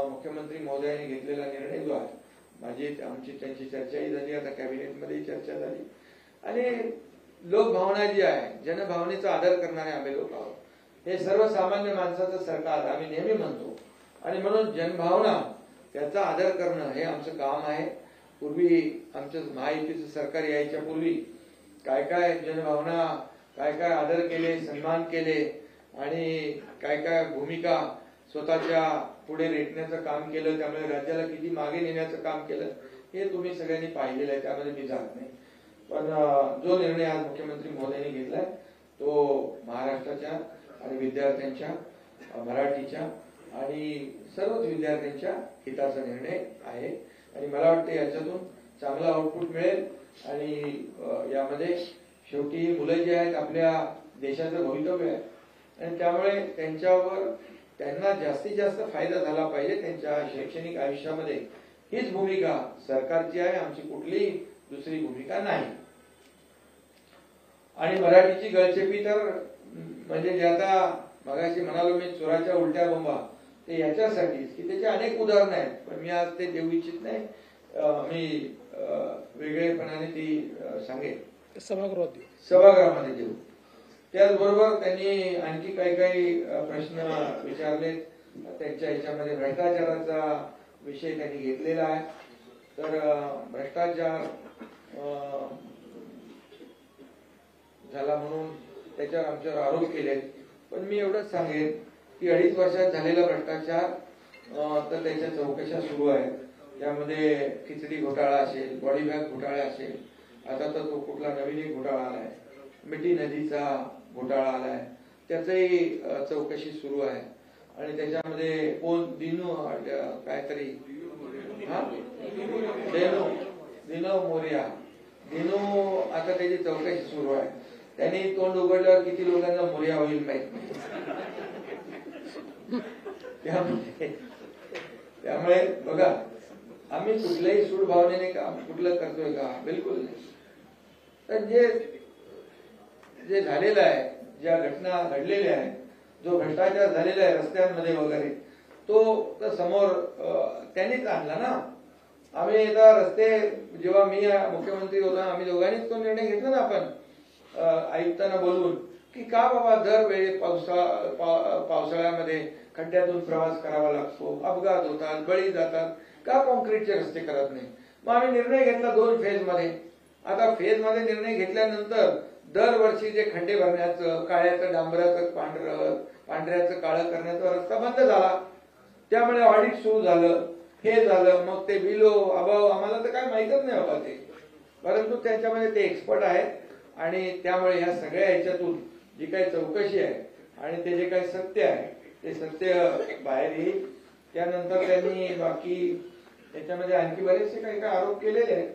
मुख्यमंत्री महोदयांनी घेतलेला निर्णय जो आहे, त्यांची चर्चाही झाली, आता कॅबिनेटमध्येही चर्चा झाली. आणि लोकभावना जी आहे, जनभावनेचा आदर करणारे आम्ही लोक आहोत. हे सर्वसामान्य माणसाचं सरकार आम्ही नेहमी म्हणतो. आणि म्हणून जनभावना त्याचा आदर करणं हे आमचं काम आहे. पूर्वी आमचं महायुतीचं सरकार यायच्या पूर्वी काय काय जनभावना, काय काय आदर केले, सन्मान केले आणि काय काय भूमिका स्वतःच्या पुढे रेटण्याचं काम केलं, त्यामुळे राज्याला किती मागे नेण्याचं काम केलं हे तुम्ही सगळ्यांनी पाहिलेलं आहे, त्यामध्ये मी जात नाही. पण जो निर्णय आज मुख्यमंत्री महोदयांनी घेतलाय तो महाराष्ट्राच्या आणि विद्यार्थ्यांच्या, मराठीच्या आणि सर्वच विद्यार्थ्यांच्या हिताचा निर्णय आहे. आणि मला वाटतं याच्यातून चांगला आउटपुट मिळेल. आणि यामध्ये शेवटी मुलं जे आहेत आपल्या देशाचं भवितव्य आहे. आणि त्यामुळे त्यांना जास्तीत जास्त फायदा झाला पाहिजे त्यांच्या शैक्षणिक आयुष्यामध्ये, हीच भूमिका सरकारची आहे. आमची कुठलीही दुसरी भूमिका नाही. आणि मराठीची गळचेपी तर म्हणजे जे आता मगाशी म्हणालो मी, चोराच्या उलट्या बोंबा, ते याच्यासाठीच की त्याचे अनेक उदाहरणं आहेत. पण मी आज ते देऊ इच्छित नाही. मी वेगळेपणाने ती सांगेन सभागृहामध्ये देऊ. त्याचबरोबर त्यांनी आणखी काही काही प्रश्न विचारले. त्यांच्या ह्याच्यामध्ये भ्रष्टाचाराचा विषय त्यांनी घेतलेला आहे. तर भ्रष्टाचार झाला म्हणून त्याच्यावर आमच्यावर आरोप केले. पण मी एवढंच सांगेन की 2.5 वर्षात झालेला भ्रष्टाचार तर त्याच्या चौकशा सुरू आहेत. त्यामध्ये खिचडी घोटाळा असेल, बॉडी बॅग घोटाळा असेल, आता तर तो कुठला नवीन एक घोटाळा आलाय, मिठी नदीचा घोटाळा आलाय, त्याचही चौकशी सुरू आहे. आणि त्याच्यामध्ये कोण दिनू काहीतरी दिनो मोरिया, दिनू आता त्याची चौकशी सुरू आहे. त्यांनी तोंड उघडल्यावर किती लोकांना मोरिया होईल माहित नाही. त्यामुळे बघा, आम्ही कुठल्याही सूड भावनेने काम कुठलं करतोय का? बिलकुल नाही. तर जे झालेलं आहे, ज्या घटना घडलेल्या आहेत, जो भ्रष्टाचार झालेला आहे रस्त्यांमध्ये वगैरे, तो तर समोर त्यांनीच आणला ना. आम्ही एकदा रस्ते, जेव्हा मी मुख्यमंत्री होता, आम्ही दोघांनीच तो निर्णय घेतला ना आपण आयुक्तांना बोलवून, की का बाबा दरवेळी पावसाळ्यामध्ये खड्ड्यातून प्रवास करावा लागतो, अपघात होतात, बळी जातात, का कॉन्क्रीटचे रस्ते करत नाही. मग आम्ही निर्णय घेतला 2 फेजमध्ये. आता फेजमध्ये निर्णय घेतल्यानंतर दरवर्षी जे खड्डे भरण्याचं, काळ्याचं डांबराचं पांढऱ्याचं काळं करण्याचा रस्ता बंद झाला. त्यामुळे ऑडिट सुरू झालं, हे झालं. मग ते बिलो अभाव आम्हाला तर काय माहितच नाही बाबा ते, परंतु त्यांच्यामध्ये ते एक्सपर्ट आहेत. आणि त्यामुळे या सगळ्या ह्याच्यातून जी काही चौकशी आहे आणि ते जे काही सत्य आहे ते सत्य बाहेर येईल. त्यानंतर त्यांनी बाकी त्याच्यामध्ये आणखी बरेचसे काही काही आरोप केलेले आहेत.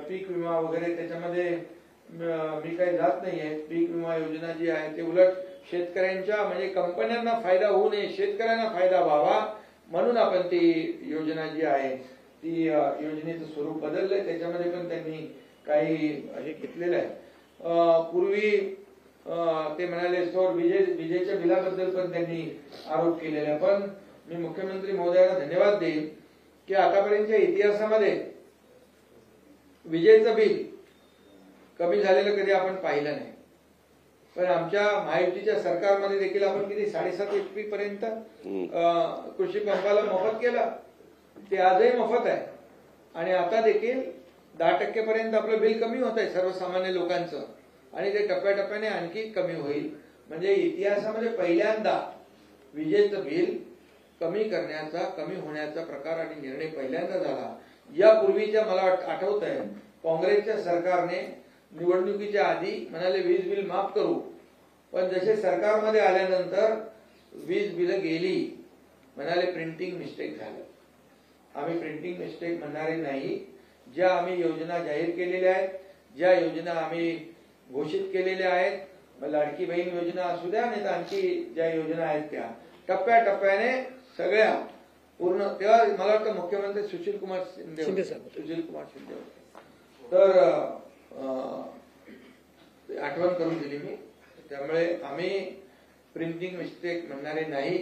पीक विमा वगैरे त्याच्यामध्ये मी काही जात नाहीये. पीक विमा योजना जी आहे ते उलट शेतकऱ्यांच्या म्हणजे कंपन्यांना फायदा होऊ नये, शेतकऱ्यांना फायदा व्हावा म्हणून आपण ती योजना जी आहे ती योजनेचं स्वरूप बदललंय. त्याच्यामध्ये पण त्यांनी काही हे घेतलेलं आहे. पूर्वी ते म्हणाले सौर विजेच्या बिलाबद्दल पण त्यांनी आरोप केलेला आहे. पण मी मुख्यमंत्री महोदयांना धन्यवाद देईन की आतापर्यंतच्या इतिहासामध्ये विजेचं बिल कमी झालेलं कधी आपण पाहिलं नाही. पण आमच्या महायुतीच्या सरकारमध्ये देखील आपण किती 7.5 HP पर्यंत कृषी पंपाला मोफत केलं. ते आजही मोफत आहे आणि आता देखील 10% पर्यंत आपलं बिल कमी होत आहे सर्वसामान्य लोकांचं आणि ते टप्प्याटप्प्याने आणखी कमी होईल. म्हणजे इतिहासामध्ये पहिल्यांदा विजेचं बिल कमी करण्याचा, कमी होण्याचा प्रकार आणि निर्णय पहिल्यांदा झाला. यापूर्वीच्या मला आठवत आहे काँग्रेसच्या सरकारने निवडणुकीच्या आधी म्हणाले वीज बिल माफ करू, पण जसे सरकारमध्ये आल्यानंतर वीज बिल गेली, म्हणाले प्रिंटिंग मिस्टेक झालं. आम्ही प्रिंटिंग मिस्टेक म्हणणारे नाही. ज्या आम्ही योजना जाहीर केलेल्या आहेत, ज्या योजना आम्ही घोषित केलेल्या आहेत, लाडकी बहीण योजना असू द्या नाही तर आणखी ज्या योजना आहेत त्या टप्प्याटप्प्याने सगळ्या पूर्ण. तेव्हा मला वाटतं मुख्यमंत्री सुशील कुमार शिंदे होते. तर आठवण करून दिली मी. त्यामुळे आम्ही प्रिंटिंग मिस्टेक म्हणणारे नाही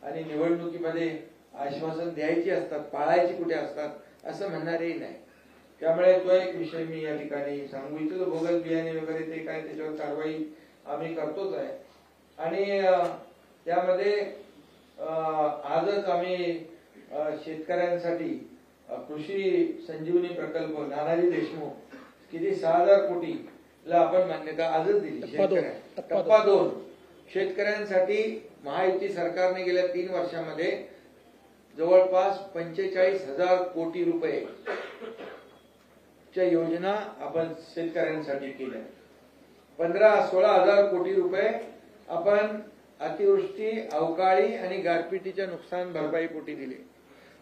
आणि निवडणुकीमध्ये आश्वासन द्यायची असतात, पाळायची कुठे असतात असं म्हणणारेही नाही. त्यामुळे तो एक विषय मी या ठिकाणी सांगू इच्छितो. बोगस बियाणे वगैरे ते काय त्याच्यावर कारवाई आम्ही करतोच आहे. आणि त्यामध्ये आजच आम्ही शेतकऱ्यांसाठी कृषी संजीवनी प्रकल्प नानाजी देशमुख किती 6,000 कोटीला आपण मान्यता आजच दिली. टप्पा 2 शेतकऱ्यांसाठी महायुती सरकारने गेल्या 3 वर्षामध्ये जवळपास 45,000 कोटी रुपये च्या योजना आपण शेतकऱ्यांसाठी केल्या. 15-16 हजार कोटी रुपये आपण अतिवृष्टी, अवकाळी आणि गारपिटीच्या नुकसान भरपाई पोटी दिले.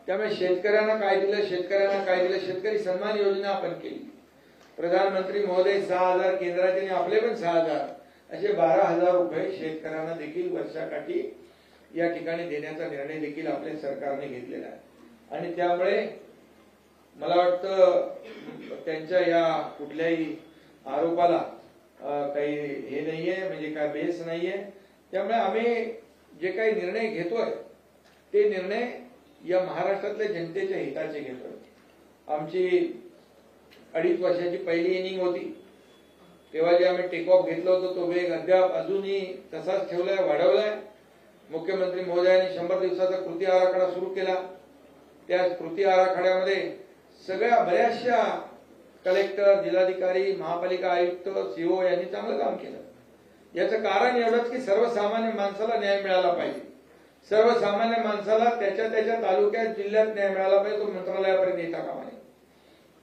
त्यामुळे शेतकऱ्यांना काय दिलं, शेतकरी सन्मान योजना आपण केली. प्रधानमंत्री महोदय 6,000 केंद्राचे आणि आपले पण 6,000 असे 12,000 रुपये शेतकऱ्यांना देखील वर्षाकाठी या ठिकाणी देण्याचा निर्णय देखील आपल्या सरकारने घेतलेला आहे. आणि त्यामुळे मला वाटतं त्यांच्या या कुठल्याही आरोपाला काही हे नाहीये, म्हणजे काय बेस नाहीये. त्यामुळे आम्ही जे काही निर्णय घेतोय ते निर्णय या महाराष्ट्रातल्या जनतेच्या हिताचे घेतोय. आमची 2.5 वर्षाची पहिली इनिंग होती तेव्हा जे आम्ही टेक ऑफ घेतलं होतं तो वेग अद्याप अजूनही तसाच ठेवलाय, वाढवलाय. मुख्यमंत्री महोदयांनी 100 दिवसाचा कृती आराखडा सुरू केला. त्या कृती आराखड्यामध्ये सगळ्या बऱ्याचशा कलेक्टर, जिल्हाधिकारी, महापालिका आयुक्त, सीओ यांनी चांगलं काम केलं. याचं कारण एवढंच की सर्वसामान्य माणसाला न्याय मिळाला पाहिजे. सर्वसामान्य माणसाला त्याच्या तालुक्यात, जिल्ह्यात न्याय मिळाला पाहिजे. तो मंत्रालयापर्यंत येता कामा नये.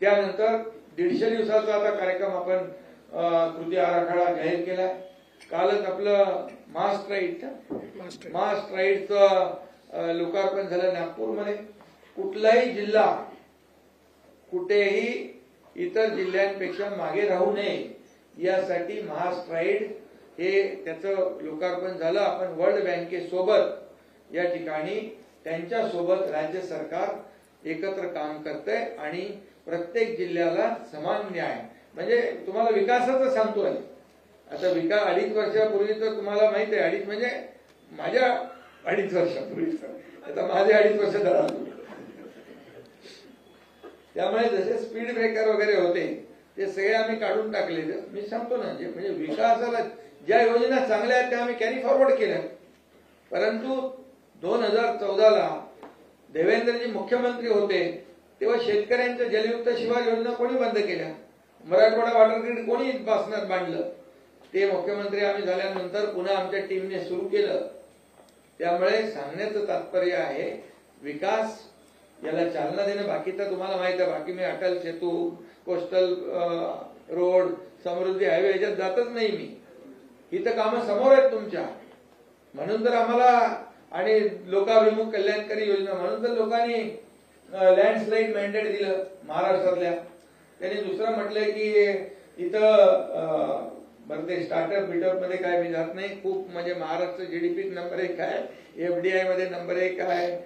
त्यानंतर 150 दिवसाचा आता कार्यक्रम आपण कृती आराखडा जाहीर केलाय. कालच आपलं मास राईडचं लोकार्पण झालं नागपूरमध्ये. कुठलाही जिल्हा कुठेही इतर जिल्ह्यांपेक्षा मागे राहू नये यासाठी महास्ट्राईड हे त्याचं लोकार्पण झालं. आपण वर्ल्ड बँकेसोबत या ठिकाणी त्यांच्या सोबत राज्य सरकार एकत्र काम करतंय आणि प्रत्येक जिल्ह्याला समान न्याय, म्हणजे तुम्हाला विकासाचं सांगतोय. आता 2.5 वर्षापूर्वी तर तुम्हाला माहित आहे, 2.5 म्हणजे माझ्या 2.5 वर्षापूर्वीच, आता माझे 2.5 वर्ष धरा. त्यामुळे जसे स्पीड ब्रेकर वगैरे होते ते सगळे आम्ही काढून टाकले. मी सांगतो ना, म्हणजे विकासाला ज्या योजना चांगल्या आहेत त्या आम्ही कॅरी फॉरवर्ड केल्या. परंतु 2014ला देवेंद्रजी मुख्यमंत्री होते तेव्हा शेतकऱ्यांच्या जलयुक्त शिवार योजना कोणी बंद केल्या? मराठवाडा वॉटर ग्रीड कोणी बासनात बांधलं? ते मुख्यमंत्री आम्ही झाल्यानंतर पुन्हा आमच्या टीमने सुरू केलं. त्यामुळे सांगण्याचं तात्पर्य आहे विकास याला चालना देणं. बाकी तर तुम्हाला माहित आहे, बाकी मी अटल सेतू, कोस्टल रोड, समृद्धी हायवे याच्यात जातच नाही मी. ही तर कामं समोर आहेत तुमच्या. म्हणून तर आम्हाला, आणि लोकाभिमुख कल्याणकारी योजना म्हणून तर लोकांनी लँडस्लाईड मॅन्डेट दिलं महाराष्ट्रातल्या. त्यांनी दुसरं म्हटलंय की इथं बरं ते स्टार्टअप बिटअप मध्ये काय मी जात नाही. खूप म्हणजे महाराष्ट्र जीडीपी नंबर 1 आहे, एफडीआय मध्ये नंबर 1 आहे,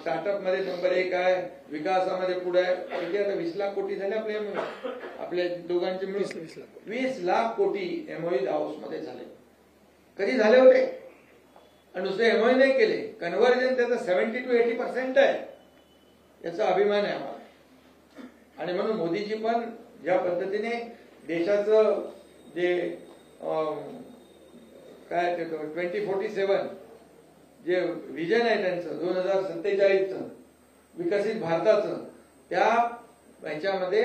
स्टार्टअप मध्ये नंबर 1 आहे, विकासामध्ये पुढे आहे. किती आता 20 लाख कोटी झाले आपल्या दोघांचे मिळून 20 लाख कोटी एमओयू दावोस मध्ये झाले. कधी झाले होते? आणि नुसते एमओयू नाही केले, कन्व्हर्जन त्याचं 70 to 80% आहे. याचा अभिमान आहे आम्हाला. आणि म्हणून मोदीजी पण ज्या पद्धतीने देशाचं जे काय 2047 जे विजन आहे त्यांचं 2047चं विकसित भारताचं, त्या ह्याच्यामध्ये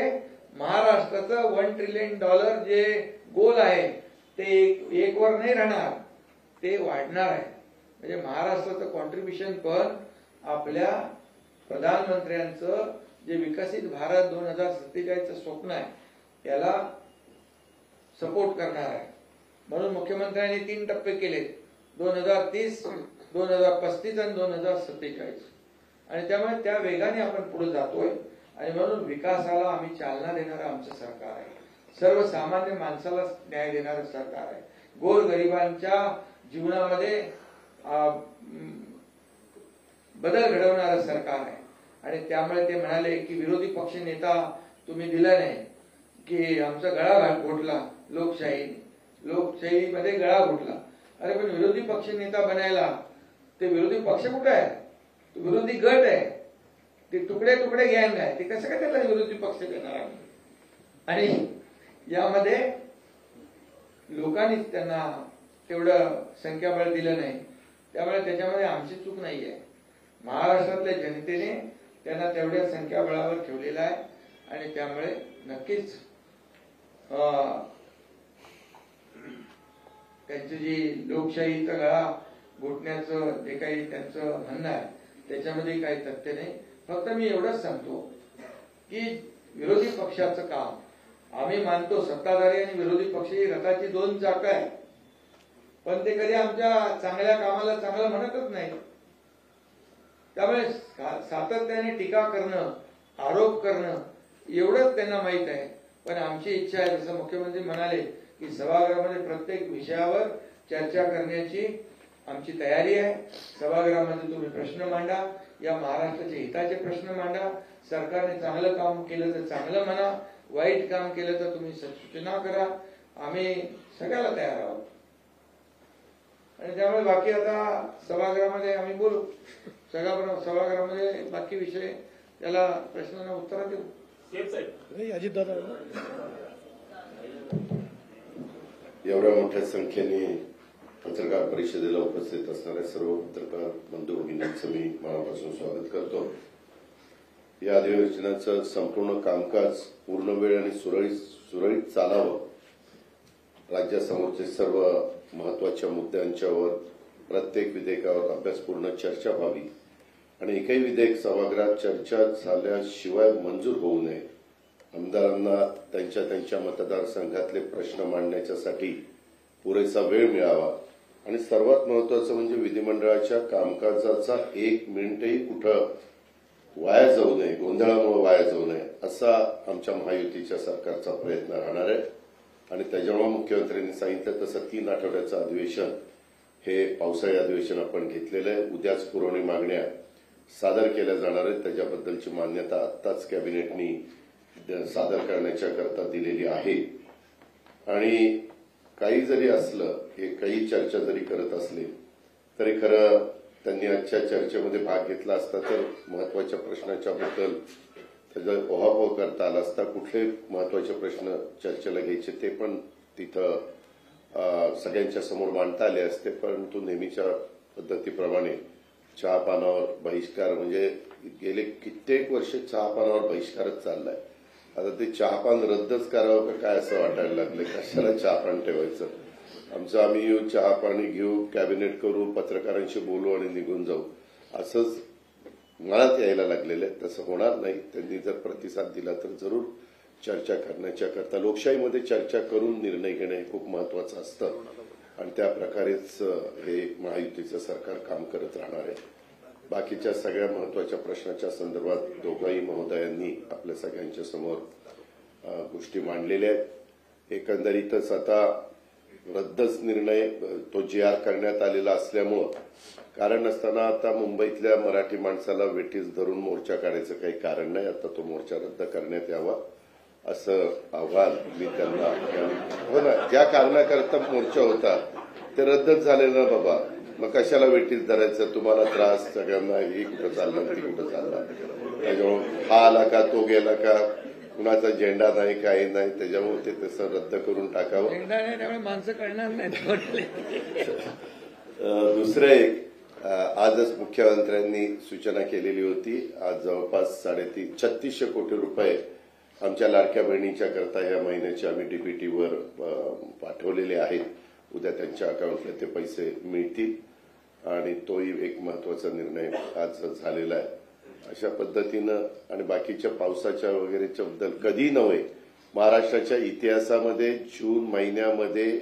महाराष्ट्राचं $1 ट्रिलियन जे गोल आहे ते एक वर नाही राहणार, ते वाढणार आहे. म्हणजे महाराष्ट्राचं कॉन्ट्रीब्युशन पण आपल्या प्रधानमंत्र्यांचं जे विकसित भारत 2047चं स्वप्न आहे याला सपोर्ट करणार आहे. म्हणून मुख्यमंत्र्यांनी 3 टप्पे केले, 2030, 2035 आणि 2047. आणि त्यामुळे त्या वेगाने आपण पुढे जातोय. आणि म्हणून विकासाला आम्ही चालना देणारं आमचं सरकार आहे. सर्वसामान्य माणसाला न्याय देणारं सरकार आहे. गोरगरिबांच्या जीवनामध्ये बदल घडवणारं सरकार आहे. आणि त्यामुळे ते म्हणाले की विरोधी पक्ष नेता तुम्ही दिला नाही की आमचा गळा घोटला लोकशाहीमध्ये गळा घोटला. अरे पण विरोधी पक्ष नेता बनायला ते विरोधी पक्ष कुठे आहे? तो विरोधी गट आहे. ते तुकडे तुकडे गँग आहे. ते कसं काय त्याला विरोधी पक्ष देणार आम्ही? आणि यामध्ये लोकांनीच त्यांना तेवढं संख्याबळ दिलं नाही. त्यामुळे त्याच्यामध्ये आमची चूक नाहीये. महाराष्ट्रातल्या जनतेने त्यांना तेवढ्या संख्याबळावर ठेवलेला आहे. आणि त्यामुळे नक्कीच त्यांची जी लोकशाहीचा गळा घोटण्याचं जे काही त्यांचं म्हणणं आहे त्याच्यामध्ये काही तथ्य नाही. फक्त मी एवढंच सांगतो की विरोधी पक्षाचं काम आम्ही मानतो, सत्ताधारी आणि विरोधी पक्ष ही रथाची 2 चाकं आहे. पण ते कधी आमच्या चांगल्या कामाला चांगलं म्हणतच नाही. त्यामुळे सातत्याने टीका करणं, आरोप करणं एवढंच त्यांना माहित आहे. पण आमची इच्छा आहे, जसं मुख्यमंत्री म्हणाले की सभागृहामध्ये प्रत्येक विषयावर चर्चा करण्याची आमची तयारी आहे. सभागृहामध्ये तुम्ही प्रश्न मांडा, या महाराष्ट्राच्या हिताचे प्रश्न मांडा. सरकारने चांगलं काम केलं तर चांगलं म्हणा, वाईट काम केलं तर तुम्ही सूचना करा. आम्ही सगळ्याला तयार आहोत. आणि त्यामुळे बाकी आता सभागृहामध्ये आम्ही बोलू. सभागृहामध्ये बाकी विषय त्याला प्रश्नांना उत्तर देऊ. अजितदादा, एवढ्या मोठ्या संख्येने पत्रकार परिषदेला उपस्थित असणाऱ्या सर्व पत्रकार बंधू भगिनींचं मी मनापासून स्वागत करतो. या अधिवेशनाचं संपूर्ण कामकाज पूर्ण वेळ आणि सुरळीत चालावं, राज्यासमोरचे सर्व महत्वाच्या मुद्द्यांच्यावर प्रत्येक विधेयकावर अभ्यासपूर्ण चर्चा व्हावी आणि एकही विधेयक सभागृहात चर्चा झाल्याशिवाय मंजूर होऊ नये. आमदारांना त्यांच्या मतदारसंघातले प्रश्न मांडण्यासाठी पुरेसा वेळ मिळावा आणि सर्वात महत्वाचं म्हणजे विधिमंडळाच्या कामकाजाचा 1 मिनिटही कुठं वाया जाऊ नये, गोंधळामुळे वाया जाऊ नये, असा आमच्या महायुतीच्या सरकारचा प्रयत्न राहणार आहे. आणि त्याच्यामुळे मुख्यमंत्र्यांनी सांगितलं तसं 3 आठवड्याचं अधिवेशन हे पावसाळी अधिवेशन आपण घेतलेलं आहे. उद्याच पुरवणी मागण्या सादर केल्या जाणार आहेत. त्याच्याबद्दलची मान्यता आत्ताच कॅबिनेटनी सादर करण्याच्या करता दिलेली आहे. आणि काही जरी असलं, हे काही चर्चा जरी करत असली तरी खरं त्यांनी आजच्या चर्चेमध्ये भाग घेतला असता तर महत्वाच्या प्रश्नाच्या बद्दल त्याचा ओहापोह करता आला असता. कुठले महत्वाचे प्रश्न चर्चेला घ्यायचे ते पण तिथं सगळ्यांच्या समोर मांडता आले असते. परंतु नेहमीच्या पद्धतीप्रमाणे चहापानावर बहिष्कार, म्हणजे गेले कित्येक वर्ष चहापानावर बहिष्कारच चाललाय. आता ते चहापान रद्दच करावं का काय असं वाटायला लागलं. कशाला चहापान ठेवायचं? आम्ही येऊ, चहापाणी घेऊ, कॅबिनेट करू, पत्रकारांशी बोलू आणि निघून जाऊ, असंच मनात यायला लागलेलं आहे. तसं होणार नाही. त्यांनी जर प्रतिसाद दिला तर जरूर चर्चा करण्याच्या करता, लोकशाहीमध्ये चर्चा करून निर्णय घेणं हे खूप महत्वाचं असतं आणि त्या प्रकारेच हे महायुतीचं सरकार काम करत राहणार आहे. बाकीच्या सगळ्या महत्वाच्या प्रश्नाच्या संदर्भात दोघाही महोदयांनी आपल्या सगळ्यांच्या समोर गोष्टी मांडलेल्या आहेत. एकंदरीतच आता रद्दच निर्णय तो GR करण्यात आलेला असल्यामुळं कारण नसताना आता मुंबईतल्या मराठी माणसाला वेठीस धरून मोर्चा काढायचं काही कारण नाही. आता तो मोर्चा रद्द करण्यात यावा असं आव्हान मी त्यांना हो ना ज्या कारणाकरता मोर्चा होता ते रद्दच झालेलं ना बाबा. मग कशाला वेठीस धरायचं तुम्हाला त्रास सगळ्यांना ही कुठं चाललं ती कुठं चाललं त्याच्यामुळे हा आला का तो गेला का कुणाचा झेंडा नाही काही नाही त्याच्यामुळे ते तसं रद्द करून टाकावं. झेंडा नाही त्यामुळे माणसं कळणार नाही. दुसरं एक आजच मुख्यमंत्र्यांनी सूचना केलेली होती. आज जवळपास 3600 कोटी रुपये आमच्या लाडक्या बहिणीच्या करता ह्या महिन्याचे आम्ही डीबीटीवर पाठवलेले आहेत. उद्या त्यांच्या अकाउंटला ते पैसे मिळतील आणि तोही एक महत्वाचा निर्णय आज झालेला आहे. अशा पद्धतीनं आणि बाकीच्या पावसाच्या वगैरेच्या बद्दल कधी नव्हे महाराष्ट्राच्या इतिहासामध्ये जून महिन्यामध्ये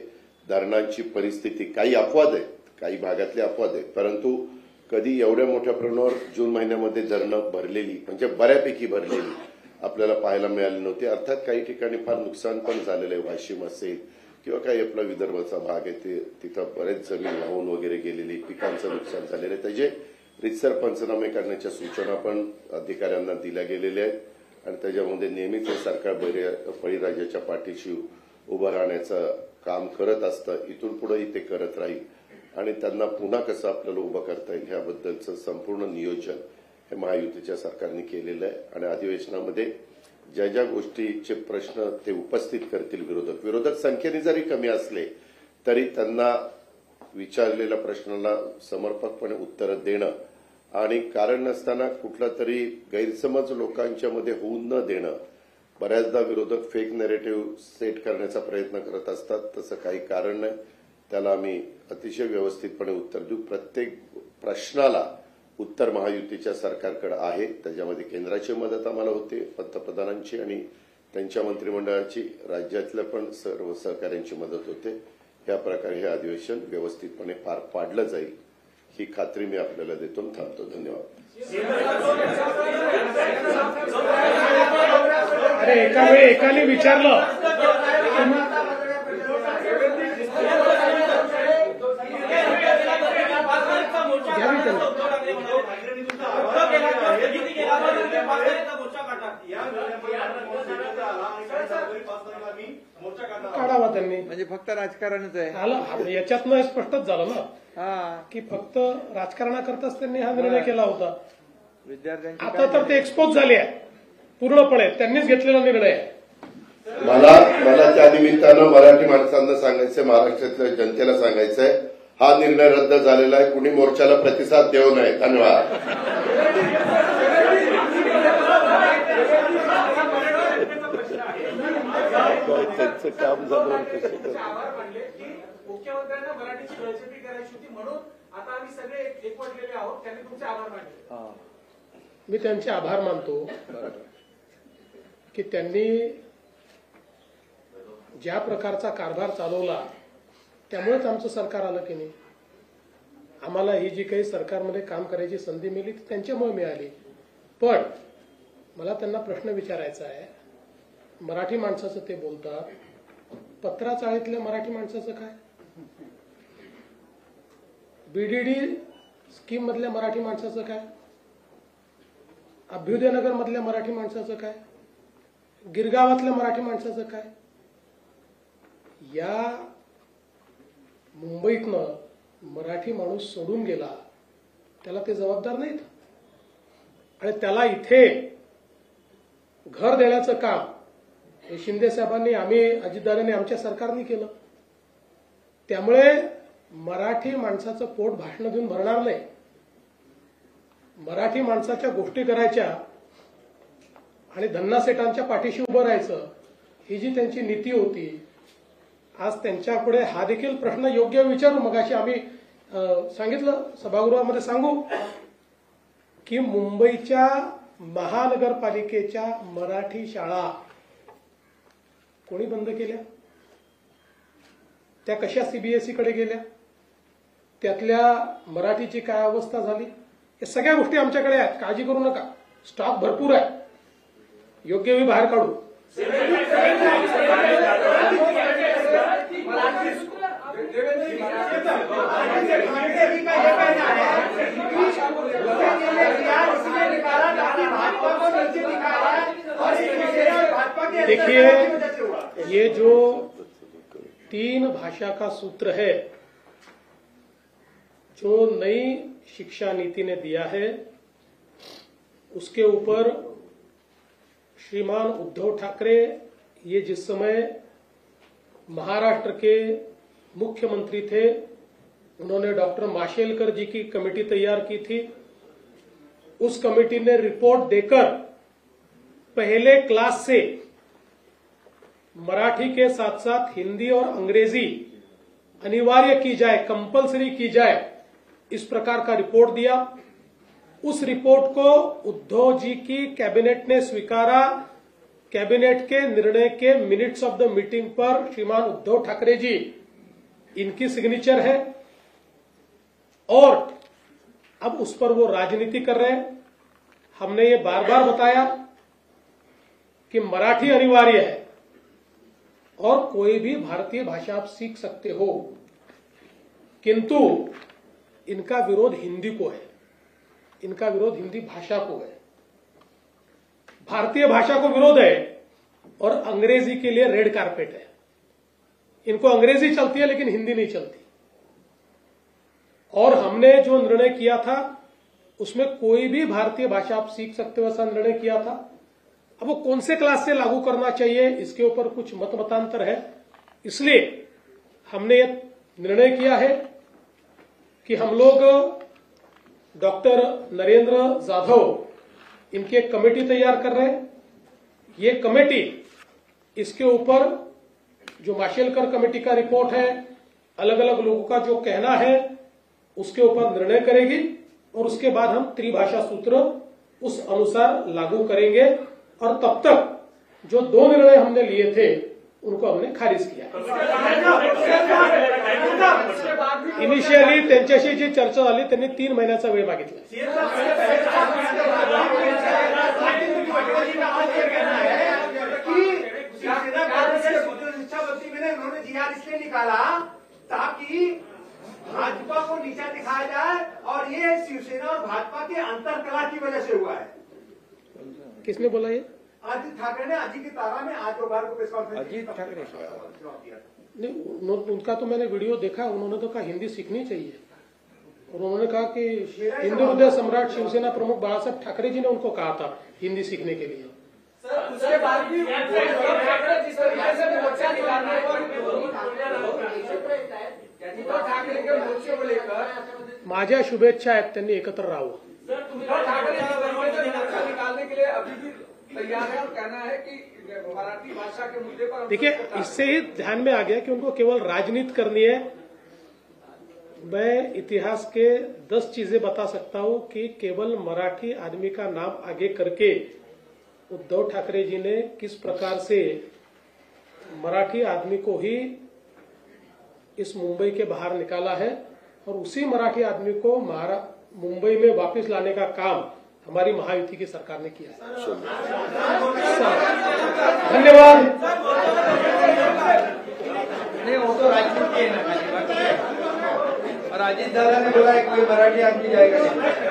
धरणांची परिस्थिती काही अपवाद आहेत काही भागातले अपवाद आहेत परंतु कधी एवढ्या मोठ्या प्रमाणावर जून महिन्यामध्ये धरणं भरलेली म्हणजे बऱ्यापैकी भरलेली आपल्याला पाहायला मिळाली नव्हती. अर्थात काही ठिकाणी फार नुकसान पण झालेलं आहे. वाशिम असेल किंवा काही आपला विदर्भाचा भाग आहे ते तिथं बरेच जमीन वाहून वगैरे गेलेली पिकांचं नुकसान झालेलं आहे. त्याचे रितसर पंचनामे करण्याच्या सूचना पण अधिकाऱ्यांना दिल्या गेलेल्या आहेत आणि त्याच्यामध्ये नेहमीच हे सरकार बळीराजाच्या पाठीशी उभं राहण्याचं काम करत असतं. इथून पुढेही ते करत राहील आणि त्यांना पुन्हा कसं आपल्याला उभं करता येईल ह्याबद्दलचं संपूर्ण नियोजन हे महायुतीच्या सरकारने केलेलं आहे आणि अधिवेशनामध्ये ज्या ज्या गोष्टीचे प्रश्न ते उपस्थित करतील विरोधक संख्येने जरी कमी असले तरी त्यांना विचारलेल्या प्रश्नाला समर्पकपणे उत्तर देणं आणि कारण नसताना कुठला तरी गैरसमज लोकांच्या मध्ये होऊ न देणं. बऱ्याचदा विरोधक फेक नॅरेटिव्ह सेट करण्याचा प्रयत्न करत असतात. तसं काही कारण नाही. त्याला आम्ही अतिशय व्यवस्थितपणे उत्तर देऊ. प्रत्येक प्रश्नाला उत्तर महायुतीच्या सरकारकडे आहे. त्याच्यामध्ये केंद्राची मदत आम्हाला होते पंतप्रधानांची आणि त्यांच्या मंत्रिमंडळाची राज्यातल्या पण सर्व सहकाऱ्यांची मदत होते. या प्रकारे हे अधिवेशन व्यवस्थितपणे पार पाडलं जाईल ही खात्री मी आपल्याला देतो. थांबतो. धन्यवाद. अरे एका वेळी एकाने विचारलं काढावा त्यांनी म्हणजे फक्त राजकारणच आहे आलं याच्यातनं स्पष्टच झालं ना की फक्त राजकारणाकरताच त्यांनी हा निर्णय केला होता. विद्यार्थ्यांची आता तर ते एक्सपोज झाले आहे पूर्णपणे त्यांनीच घेतलेला निर्णय आहे. मला त्या निमित्तानं मराठी माणसांना सांगायचंय महाराष्ट्रातल्या जनतेला सांगायचंय हा निर्णय रद्द झालेला आहे. कुणी मोर्चाला प्रतिसाद देऊ नये. धन्यवाद. त्यांचं काम झालं मुख्यमंत्र्यांना मराठीची बेइज्जती करायची होती म्हणून आता आम्ही सगळे एकवटलेले आहोत. त्यांनी तुमचे आभार मानले. मी त्यांचे आभार मानतो की त्यांनी ज्या प्रकारचा कारभार चालवला त्यामुळेच आमचं सरकार आलं की नाही. आम्हाला ही जी काही सरकारमध्ये काम करायची संधी मिळाली ती त्यांच्यामुळे मिळाली. पण मला त्यांना प्रश्न विचारायचा आहे. मराठी माणसाचं ते बोलतात पत्राचाळीतल्या मराठी माणसाचं काय बीडीडी स्कीम मधल्या मराठी माणसाचं काय अभ्युदयनगर मधल्या मराठी माणसाचं काय गिरगावातल्या मराठी माणसाचं काय. या मुंबईतनं मराठी माणूस सोडून गेला त्याला ते जबाबदार नाहीत आणि त्याला इथे घर देण्याचं काम हे शिंदे साहेबांनी आम्ही अजितदादांनी आमच्या सरकारने केलं. त्यामुळे मराठी माणसाचं पोट भाषण देऊन भरणार नाही. मराठी माणसाच्या गोष्टी करायच्या आणि धन्ना सेठांच्या पाठीशी उभं राहायचं ही जी त्यांची नीती होती आज त्यांच्यापुढे हा देखील प्रश्न योग्य विचारू. मगाशी आम्ही सांगितलं सभागृहामध्ये सांगू की मुंबईच्या महानगरपालिकेच्या मराठी शाळा कोणी बंद केल्या त्या कशा सीबीएसईकडे गेल्या त्यातल्या मराठीची काय अवस्था झाली या सगळ्या गोष्टी आमच्याकडे आहेत. काळजी करू नका. स्टॉक भरपूर आहे. योग्य वेळी बाहेर काढू. देखिए, ये जो 3 भाषा का सूत्र है जो नई शिक्षा नीति ने दिया है, उसके ऊपर श्रीमान उद्धव ठाकरे ये जिस समय महाराष्ट्र के मुख्यमंत्री थे, उन्होंने डॉक्टर माशेलकर जी की कमेटी तैयार की थी। उस कमेटी ने रिपोर्ट देकर पहले क्लास से मराठी के साथ साथ हिंदी और अंग्रेजी अनिवार्य की जाए, कंपलसरी की जाए, इस प्रकार का रिपोर्ट दिया। उस रिपोर्ट को उद्धव जी की कैबिनेट ने स्वीकारा। कैबिनेट के निर्णय के मिनट्स ऑफ द मीटिंग पर श्रीमान उद्धव ठाकरे जी, इनकी सिग्नेचर है और अब उस पर वो राजनीति कर रहे हैं। हमने ये बार बार बताया कि मराठी अनिवार्य है और कोई भी भारतीय भाषा आप सीख सकते हो, किंतु इनका विरोध हिंदी को है, इनका विरोध हिंदी भाषा को है। भारतीय भाषा को विरोध है और अंग्रेजी के लिए रेड कारपेट है। इनको अंग्रेजी चलती है लेकिन हिंदी नहीं चलती। और हमने जो निर्णय किया था उसमें कोई भी भारतीय भाषा आप सीख सकते हो, ऐसा निर्णय किया था। अब वो कौन से क्लास से लागू करना चाहिए, इसके ऊपर कुछ मत मतांतर है। इसलिए हमने ये निर्णय किया है कि हम लोग डॉक्टर नरेंद्र जाधव, इनकी एक कमेटी तैयार कर रहे हैं। ये कमेटी, इसके ऊपर जो माशेलकर कमेटी का रिपोर्ट है, अलग अलग लोगों का जो कहना है, उसके ऊपर निर्णय करेगी और उसके बाद हम त्रिभाषा सूत्र उस अनुसार लागू करेंगे। और तब तक जो 2 निर्णय हमने लिए थे उनको हमने खारिज किया। इनिशियली त्यांच्याशी जी चर्चा झाली, त्यांनी 3 महिन्याचा वेळ मागितला। शिक्षा मंत्री ने उन्होंने जीआर इसलिए निकाला ताकि भाजपा को नीचा दिखाया जाए और ये शिवसेना और भाजपा के अंतरकला की वजह से हुआ है। किसने बोला ये? अजीत ठाकरे ने अजीत की तारा में आज दोपहर को प्रेस कॉन्फ्रेंस अजीत ठाकरे नहीं, उनका तो मैंने वीडियो देखा। उन्होंने तो कहा हिंदी सीखनी चाहिए और उन्होंने कहा कि हिंदू हृदय सम्राट शिवसेना प्रमुख बाला साहब ठाकरे जी ने उनको कहा था हिंदी सीखने के लिए। सर, उसके बाद भी जिस तरीके से मोर्चा निकालने उद्धव ठाकरे के मोर्चे को लेकर माझ्या शुभेच्छा आहेत, त्यांनी एकत्र राहावं। उद्धव ठाकरे मोर्चा निकालने के लिए अभी भी तैयार है और कहना है कि मराठी भाषा के मुद्दे पर। देखिए, इससे ही ध्यान में आ गया कि उनको केवल राजनीति करनी है। मैं इतिहास के 10 चीजें बता सकता हूं कि केवल मराठी आदमी का नाम आगे करके उद्धव ठाकरे जी ने किस प्रकार से मराठी आदमी को ही इस मुंबई के बाहर निकाला है और उसी मराठी आदमी को मुंबई में वापस लाने का काम हमारी महायुति की सरकार ने किया है। धन्यवाद। नहीं, वो तो राजनीति है ना। और अजीत दादा ने बोला है कोई मराठी आदमी जाएगा नहीं।